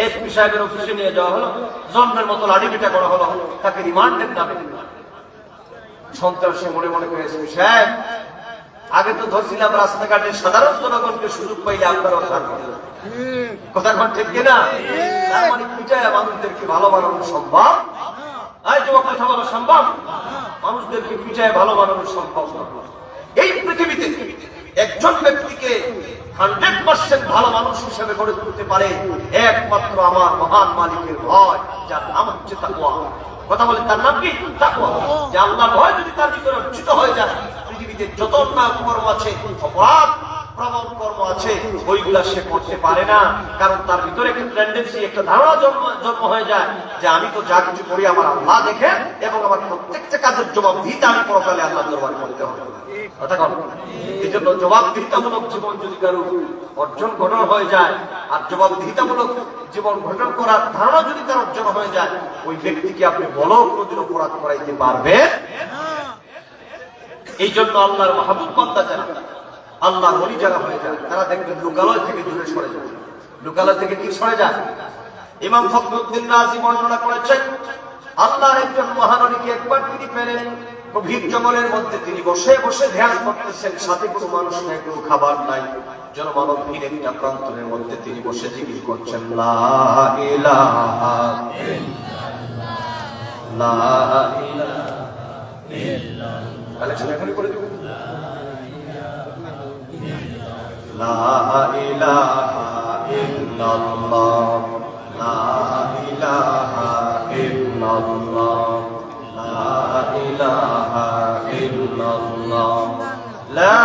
এসপি সাহেবের অফিসে নিয়ে যাওয়া হলো, জন্মের মতো লাঠিপিটা করা হলো, তাকে রিমান্ডের নামে। সন্ত্রাসী মনে মনে করে, এসপি সাহেব আগে তো ধরছিলাম রাস্তাঘাটে সাধারণ জনগণকে সুযোগ পাইলে আপনারা কথা কন, ঠিক কিনা? তার মানে পিটায় মানুষদেরকে ভালো বানানো সম্ভব? কথা বলা সম্ভব? মানুষদেরকে পিটায় ভালো বানানো সম্ভব না। এই পৃথিবীতে একজন ব্যক্তিকে 100% ভালো মানুষ হিসেবে গড়ে তুলতে পারে একমাত্র আমার মহান মালিকের ভয়, যার নাম হচ্ছে তাকওয়া। কথা বলে, তার নাম কি? তাকওয়া। যে আল্লাহর ভয় যদি তার ভিতরে অর্জিত হয়ে যায়, পৃথিবীতে যত অন্যায় কর্ম আছে, অপরাধ প্রবণ কর্ম আছে, ওইগুলা সে করতে পারে না। কারণ তার ভিতরে একটা টেন্ডেন্সি, একটা ধারণা জন্ম হয়ে যায় যে আমি তো যা কিছু করি আমার আল্লাহ দেখেন, এবং আমার প্রত্যেকটা কাজের জবাবদিহিতা আমি পরকালে আল্লাহ দরবারে করতে হবে। কথা বল, এই জন্য জবাবদিহিতামূলক জীবন যদি কারো অর্জন গঠন হয়ে যায়, আর জবাবদিহিতামূলক জীবন গঠন করার ধারণা যদি তার অর্জন হয়ে যায়, ওই ব্যক্তিকে আপনি বলো কোনদিন অপরাধ করাইতে পারবে। এই জন্য আল্লাহর মাহবুব বান্দা যারা, আল্লাহর ওলি যারা হয়ে যায়, তারা দেখবেন লোকালয় থেকে দূরে সরে যায়। লোকালয় থেকে কি সরে যায়? ইমাম ফখরুদ্দিন রাজি বর্ণনা করেছেন, আল্লাহর একজন মহানবীকে একবার তিনি পেলেন, গভীর জঙ্গলের মধ্যে তিনি বসে বসে ধ্যান করতেছেন, সাথে কোনো মানুষ নাই, কোনো খাবার নাই, জনমানবহীন একটা প্রান্তরের মধ্যে তিনি বসে জিকির করছেন, লা ইলাহা ইল্লাল্লাহ, লা ইলাহা ইল্লাল্লাহ। কালেকশন এখনই করে দেব, লা ইলাহা ইল্লাল্লাহ, লা ইলাহা ইল্লাল্লাহ, লা ইলাহা ইল্লাল্লাহ, লা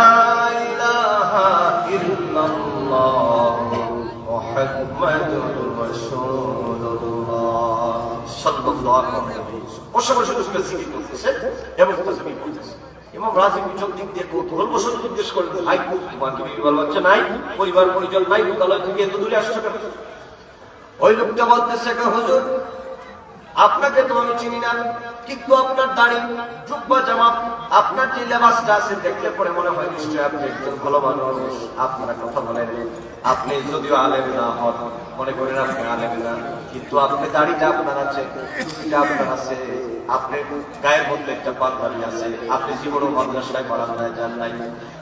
ইলাহা ইল্লাল্লাহ, মুহাম্মাদুর রাসূলুল্লাহ সাল্লাল্লাহু আলাইহি ওয়াসাল্লাম। বসে বসে জিকির করতেছে এবং তাসবিহ করতেছে। ইমাম রাজি পিছন দিক দিয়ে কৌতূহল বসে জিজ্ঞেস করলেন, ভাই তোমার কি বিবি বাচ্চা নাই, পরিবার পরিজন নাই, বিদ্যালয় থেকে এত দূরে আসছো কেন? ওই লোকটা বলতেছে, হুজুর আপনাকে তো আমি চিনি না, কিন্তু আপনার দাড়ি, জুব্বা জামা, আপনার যে লেবাসটা আছে দেখলে পরে মনে হয় নিশ্চয়ই আপনি একজন ভালো মানুষ। আপনারা কথা বলেন, আপনি যদিও আলেম না হন, মনে করেন আপনি আলেম না, কিন্তু আপনি দাড়িটা আপনার আছে, টুপিটা আপনার আছে, আপনার গায়ের মধ্যে একটা পাঞ্জাবি আছে, আপনি জীবনও মাদ্রাসায় পড়াশোনায় যান নাই,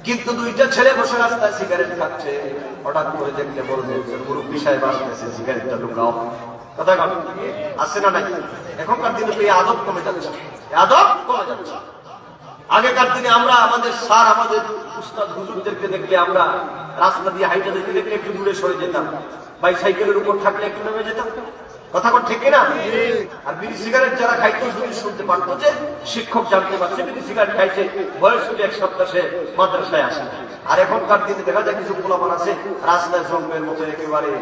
কিন্তু দুইটা ছেলে বসে রাস্তায় সিগারেট খাচ্ছে, হঠাৎ করে দেখলে বলবেন মুরব্বী সাহেব আসতেছে, সিগারেটটা ঢুকাও। কথা আছে না নাই? এখনকার দিনে তো এই আদব কমে যাচ্ছে, আদব কমে যাচ্ছে। আগেকার দিনে আমরা আমাদের স্যার, আমাদের উস্তাদ হুজুরদেরকে দেখলে আমরা রাস্তা দিয়ে হাইটা দেখতে দেখলে একটু দূরে সরে যেতাম, বাইসাইকেলের উপর থাকলে একটু নেমে যেতাম। কথা ঠিক না? আর বিড়ি সিগারেট যারা খাইতো শুনতে পারতো যে শিক্ষক জানতে পারছে বিড়ি সিগারেট খাইছে, বয়স হলে এক সপ্তাহ সে মাদ্রাসায় আসে। আর এখনকার দিনে দেখা যায় কিছু পোলাপান আছে রাস্তায় জন্মের মতো একেবারে,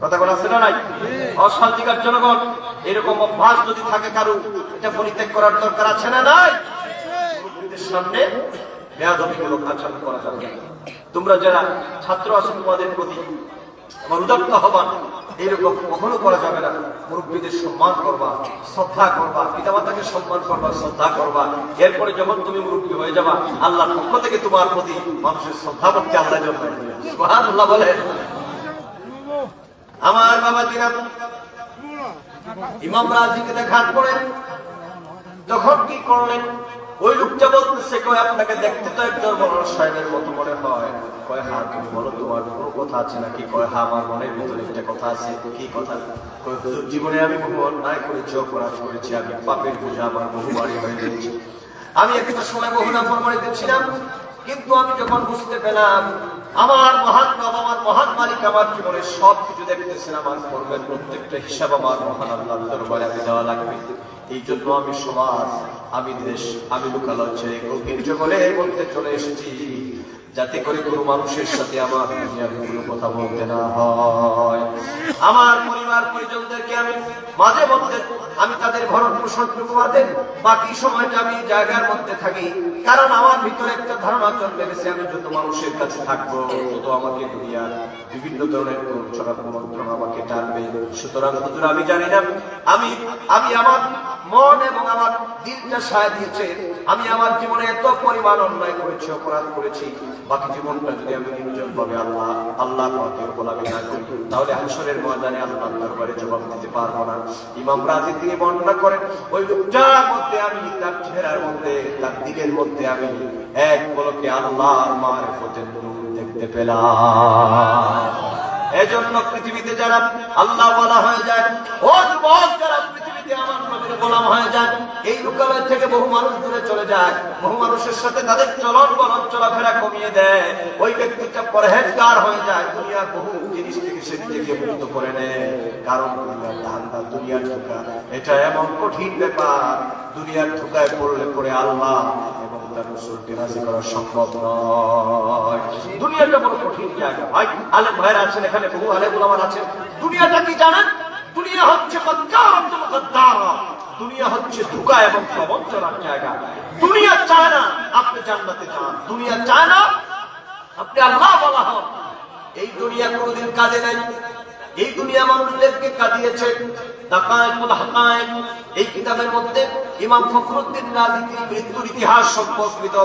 কথা বলা আছে না নাই? অশান্তিকার জনগণ, এরকম অভ্যাস যদি থাকে কারো, এটা পরিত্যাগ করার দরকার আছে না নাই? সামনে বেয়াদবিমূলক আচরণ করা যাবে না। তোমরা যারা ছাত্র আছো তোমাদের প্রতি আমার উদাত্ত হবা, এইরকম কখনো করা যাবে না। মুরব্বীদের সম্মান করবা, শ্রদ্ধা করবা, পিতামাতাকে সম্মান করবা, শ্রদ্ধা করবা। এরপরে যখন তুমি মুরব্বী হয়ে যাবা, আল্লাহর পক্ষ থেকে তোমার প্রতি মানুষের শ্রদ্ধা করতে আল্লাহ জন্মায় দিবেন। সুবহানাল্লাহ বলেন। আমার বাবা জিনা ইমাম রাজিকে দেখার পরে তখন কি করলেন? ওই লোকটা বলতেছে, কয় আপনাকে দেখতে তো একজন বড় সাহেবের মতো মনে হয়। কয় হ্যাঁ, তুমি বলো তোমার কোনো কথা আছে নাকি? কয় হ্যাঁ, আমার মনের ভিতরে একটা কথা আছে। কি কথা? কয় হুজুর, জীবনে আমি বহু অন্যায় করেছি, অপরাধ করেছি, আমি পাপের বোঝা আমার বহু বাড়ি হয়ে গেছে। আমি একটা সময় বহু নাফরমানিতে ছিলাম, কিন্তু আমি যখন বুঝতে পেলাম আমার মহান রব, আমার মহান মালিক আমার জীবনের সবকিছু দেখতেছেন, আমার কর্মের প্রত্যেকটা হিসাব আমার মহান আল্লাহর দরবারে আমি দেওয়া লাগবে। এই জন্য আমি সমাজ, আমি দেশ, আমি লোকালয় ছেড়ে গভীর জঙ্গলে বলতে চলে এসেছি, যাতে করে কোনো মানুষের সাথে আমার দুনিয়ার কোনো কথা বলতে না হয়। আমার পরিবার পরিজনদেরকে আমি মাঝে মধ্যে আমি তাদের ভরণ পোষণ দেন, বাকি সময়টা আমি জায়গার মধ্যে থাকি। কারণ আমার ভিতরে একটা ধারণা জন্মে গেছে, আমি যত মানুষের কাছে থাকবো তত আমাকে দুনিয়ার বিভিন্ন ধরনের কুমন্ত্রণ আমাকে টানবে। সুতরাং হুজুর, আমি জানি না আমি আমার মন এবং আমার দিলটা সায় দিয়েছে, আমি আমার জীবনে এত পরিমাণ অন্যায় করেছি, অপরাধ করেছি, বাকি জীবনটা যদি আমি নির্জনভাবে আল্লাহ পাকের গোলামি না করি, তাহলে হাসরের ময়দানে আল্লাহর দরবারে জবাব দিতে পারবো না। ইমাম রাজি তিনি বর্ণনা করেন, ওই লোকটার মধ্যে আমি, তার চেহারার মধ্যে, তার দিলের মধ্যে আমি এক পলকে আল্লাহর মারিফতের নূর দেখতে পেলাম। এজন্য পৃথিবীতে যারা আল্লাহ ওয়ালা হয়ে যায়, ও যুবক যারা পৃথিবীতে আমার নবীর গোলাম হয়ে যায়, এই লোকালয় থেকে বহু মানুষ দূরে চলে যায়, বহু মানুষের সাথে তাদের চলন বলন চলাফেরা কমিয়ে দেয়, ওই ব্যক্তিটা পরহেজগার হয়ে যায়, দুনিয়ার বহু জিনিস থেকে সে নিজেকে মুক্ত করে নেয়। কারণ দুনিয়ার ধান্দা, দুনিয়ার ধোঁকা, এটা এমন কঠিন ব্যাপার, দুনিয়ার ধোঁকায় পড়লে আল্লাহ এবং তার রাসূলকে রাজি করা সম্ভব নয়। দুনিয়াটা বড় কঠিন জায়গা ভাই। আলেম ভাইরা আছেন এখানে, বহু আলেম ওলামা আছেন। দুনিয়াটা কি জানেন? দুনিয়া হচ্ছে দুনিয়া হচ্ছে ধোঁকা এবং প্রবঞ্চনার জায়গা। দুনিয়া চায় না আপনি জান্নাতে যান, দুনিয়া চায় না আপনি আল্লাহ বলা হন। এই দুনিয়া কোনোদিন কাজে নাই। এই দুনিয়া মানুষদেরকে কাঁদিয়েছে। দাকায়েকুল হাকায়েক এই কিতাবের মধ্যে ইমাম ফখরুদ্দীন রাজি তিনি মৃত্যুর ইতিহাস সম্পর্কিত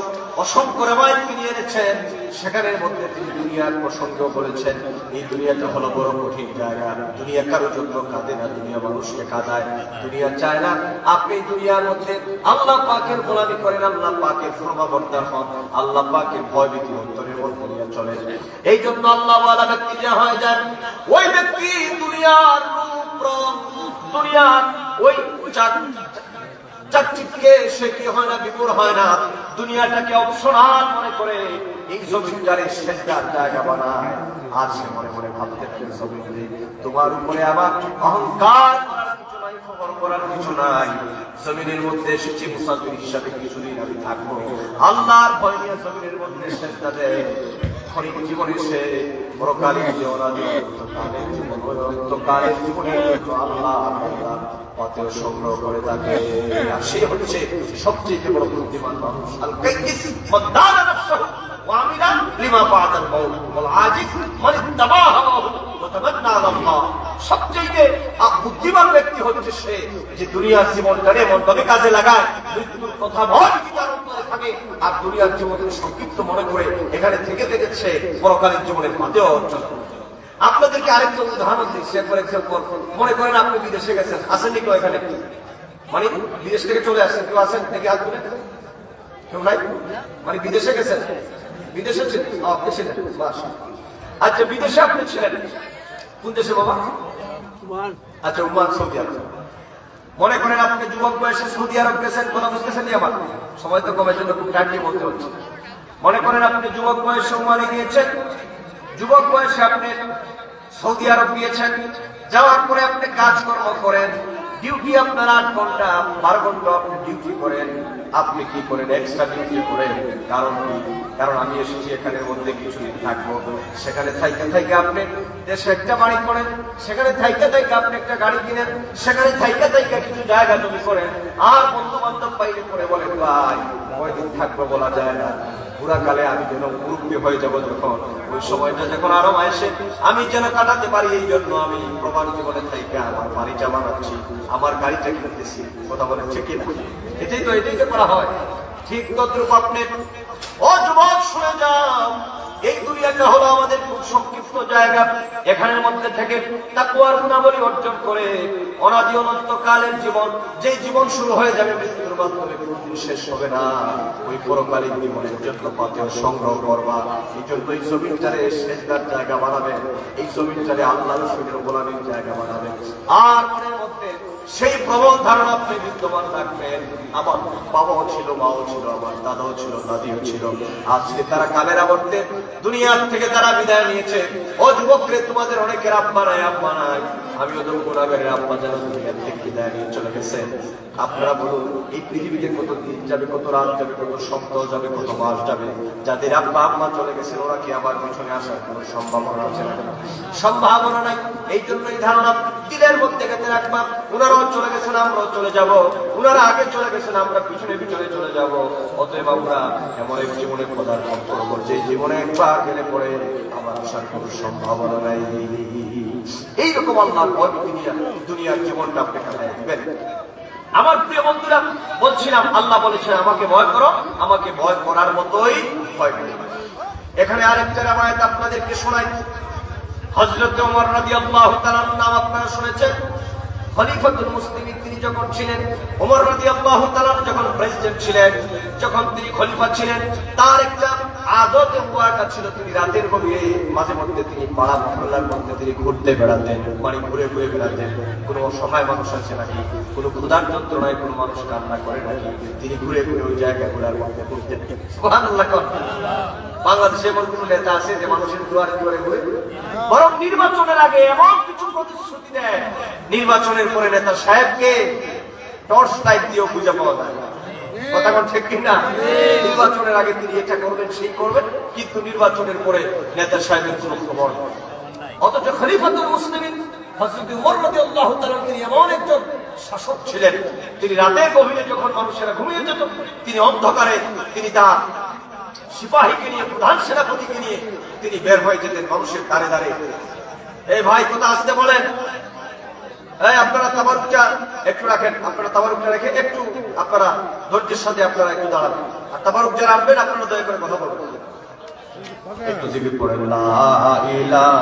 অসংখ্য রিওয়ায়াত তিনি এনেছেন। সেখানের মধ্যে তিনি দুনিয়ার প্রসঙ্গ বলেছেন, এই দুনিয়াটা হলো বড় কঠিন জায়গা। দুনিয়া কারোর জন্য কাঁদে না, দুনিয়া মানুষকে কাঁদায়। দুনিয়া চায় না আপনি দুনিয়ার মধ্যে আল্লাহ পাকের গোলামি করেন, আল্লাহ পাকের ফরমাবরদার হন, আল্লাহ পাকের ভয়ভীতি অন্তরের মধ্যে নিয়ে চলে। এই জন্য আল্লাহ ওয়ালা ব্যক্তি যা হয়ে যায়, ওই ব্যক্তি দুনিয়ার রূপ রং, দুনিয়ার ওই চাকচিক্যে সে কি হয় না, বিমূঢ় হয় না, দুনিয়াটাকে অপশনাল মনে করে এই জমিনটারে সেজদার জায়গা বানায়। আর সে মনে মনে ভাবতে থাকে, জমিনে তোমার উপরে আমার অহংকার করার কিছু নাই, খবর করার কিছু নাই। জমিনের মধ্যে এসেছি মুসাফির হিসাবে, কিছুদিন আমি থাকবো। আল্লাহর ভয় নিয়ে জমিনের মধ্যে সেজদা দেয়। ক্ষণিক জীবনে সে পরকালীন জীবন, অন্তকালের জীবন, অন্তকালের জীবনে আল্লাহ পথেও সংগ্রহ করে থাকে। আর সে হচ্ছে সবচেয়ে বড় বুদ্ধিমান মানুষ। আল কাইয়িস মান দানা নাফসাহু ওয়া আমিলা লিমা বা'দাল মাউত ওয়াল আজিজ মান ইত্তাবাহা ওয়া তামান্না আলাল্লাহ। সবচেয়ে বুদ্ধিমান ব্যক্তি হচ্ছে সে যে দুনিয়ার জীবনটারে এমনভাবে কাজে লাগায়, মৃত্যুর কথা ভয় তার অন্তরে থাকে, আর দুনিয়ার জীবনকে সংক্ষিপ্ত মনে করে এখানে থেকে থেকে সে পরকালীন জীবনের মাঝেও অর্জন করে। আপনাদেরকে আরেকটা উদাহরণ দিচ্ছি। ফর এক্সাম্পল, মনে করেন আপনি বিদেশে গেছেন, আসেননি কেউ এখানে? মানে বিদেশ থেকে চলে আসছেন, কেউ আসেন থেকে হাত তুলে? কেউ নাই? মানে বিদেশে গেছেন, বিদেশে ছিলেন, আপনি ছিলেন। আচ্ছা, বিদেশে আপনি ছিলেন কোন দেশে বাবা? আচ্ছা, ওমান, সৌদি আরব। মনে করেন আপনি যুবক বয়সে সৌদি আরব গেছেন, কথা বুঝতেছেন? আমার সময় তো কমের জন্য খুব টাইটলি বলতে হচ্ছে। মনে করেন আপনি যুবক বয়সে ওমানে গিয়েছেন, যুবক বয়সে আপনি সৌদি আরব গিয়েছেন। যাওয়ার পরে আপনি কাজকর্ম করেন, ডিউটি আপনার 8 ঘন্টা 12 ঘন্টা আপনি ডিউটি করেন। আপনি কি করেন? এক্সট্রা ডিউটি করেন। কারণ কি? কারণ আমি এসেছি এখানের মধ্যে কিছুদিন থাকবো। সেখানে থাইকা থাইকা আপনি দেশে একটা বাড়ি করেন, সেখানে থাইকা থাইকা আপনি একটা গাড়ি কিনেন, সেখানে থাইকা থাইকা কিছু জায়গা জমি করেন। আর বন্ধু বান্ধব বাইরে করে বলেন, ভাই কয়দিন থাকবো বলা যায় না, পুরাকালে আমি যেন মুরব্বী হয়ে যাবো, যখন ওই সময়টা যখন আরো আসে আমি যেন কাটাতে পারি। এই জন্য আমি প্রবাস জীবনে থেকে আমার বাড়িটা বানাচ্ছি, আমার গাড়িটা কিনতেছি। কথা বলেন ঠিক কিনা? এটাই তো করা হয়। ঠিক তদ্রূপ আপনি ও যুবক শুনে যাও, এই দুনিয়াটা হলো আমাদের খুব সংক্ষিপ্ত জায়গা। এখানের মধ্যে থেকে তাকওয়ার গুণাবলী অর্জন করে অনাদি অনন্তকালের জীবন, যে জীবন শুরু হয়ে যাবে মৃত্যুর মাধ্যমে, কোনদিন শেষ হবে না। ওই পরকালীন জীবনের জন্য পাথেয় সংগ্রহ করবা। এই জন্য এই জমিনটারে সেজদার জায়গা বানাবে, এই জমিনটারে আল্লাহ রাসূলের গোলামীর জায়গা বানাবে। আর মনের মধ্যে সেই প্রবল ধারণা আপনি বিদ্যমান রাখবেন, আমার বাবাও ছিল, মাও ছিল, আমার দাদাও ছিল, দাদিও ছিল। আজকে তারা কালের আবর্তে দুনিয়ার থেকে তারা বিদায় নিয়েছে। ও যুবকরে, তোমাদের অনেকের আব্বা নাই, আব্বা নাই। আমিও তো গুনাহগারের আব্বা যেন দুনিয়ার থেকে বিদায় নিয়ে চলে গেছে। আপনারা বলুন, এই পৃথিবীতে কত দিন যাবে, কত রাত যাবে, কত সপ্তাহ যাবে, কত মাস যাবে? যাদের আব্বা আম্মা চলে গেছেন, ওরা কি আবার পিছনে আসার কোন সম্ভাবনা আছে না? সম্ভাবনা নাই। এই জন্যই ধারণা দিলের মধ্যে গেঁথে রাখবা, ওনারাও চলে গেছেন, আমরাও চলে যাব। ওনারা আগে চলে গেছেন, আমরা পিছনে পিছনে চলে যাব। অতএব আমরা এমন এক জীবনে পদার্পণ করবো যে জীবনে একবার গেলে পরে আমার আসার কোন সম্ভাবনা নাই। এইরকম আল্লাহর ভয় নিয়ে দুনিয়ার জীবনটা আপনি কাটাই দিবেন। আমার প্রিয় বন্ধুরা, বলছিলাম আল্লাহ বলেছেন আমাকে ভয় করো, আমাকে ভয় করার মতোই ভয় করো। এখানে আরেকটা আয়াত আপনাদেরকে শোনাই। হযরত ওমর রাদিয়াল্লাহু তাআলার নাম আপনারা শুনেছেন। খলিফাতুল মুসলিমিন তিনি যখন ছিলেন, ওমর রাদিয়াল্লাহু তাআলা যখন প্রেসিডেন্ট ছিলেন, যখন তিনি খলিফা ছিলেন, তার একটা আদত ওয়াকা ছিল, তিনি রাতের গভীরে মাঝে মধ্যে তিনি পাড়া মহল্লার মধ্যে তিনি ঘুরতে বেড়াতেন, মানে ঘুরে ঘুরে বেড়াতেন। কোনো অসহায় মানুষ আছে নাকি, কোনো ক্ষুধার যন্ত্রণায় কোনো মানুষ কান্না করে নাকি, তিনি ঘুরে ঘুরে ওই জায়গাগুলোর মধ্যে ঘুরতেন। সুবহানাল্লাহ। বাংলাদেশে এমন কোন নেতা আছে যে মানুষের দুয়ারে দুয়ারে ঘুরে? বরং নির্বাচনের আগে এমন কিছু প্রতিশ্রুতি দেয়, নির্বাচনের পরে নেতা সাহেবকে টর্চ লাইট দিয়েও খুঁজে পাওয়া যায়। কথা কোন ঠিক কিনা? নির্বাচনের আগে তিনি এটা করবেন, সেই করবেন, কিন্তু নির্বাচনের পরে নেতা সাহেবের কোনো খবর নেই। অথচ খলিফাতুল মুসলিমিন হযরত ওমর রাদিয়াল্লাহু তাআলা তিনি এমন একজন শাসক ছিলেন, তিনি রাতের গভীরে যখন মানুষেরা ঘুমিয়ে যেত, তিনি অন্ধকারে তিনি তার সিপাহীকে নিয়ে, প্রধান সেনাপতিকে নিয়ে তিনি বের হয়ে যেতেন মানুষের দ্বারে দ্বারে। এই ভাই কথা আসতে বলেন, এই আপনারা তাবারুকটা একটু রাখেন, আপনারা তাবারুকটা রেখে একটু আপনারা ধৈর্যের সাথে আপনারা একটু দাঁড়াবেন। আর তাবারুক যারা আনবেন আপনারা দয়া করে কথা বলবেন, একটু জিকির করেন লা ইলাহা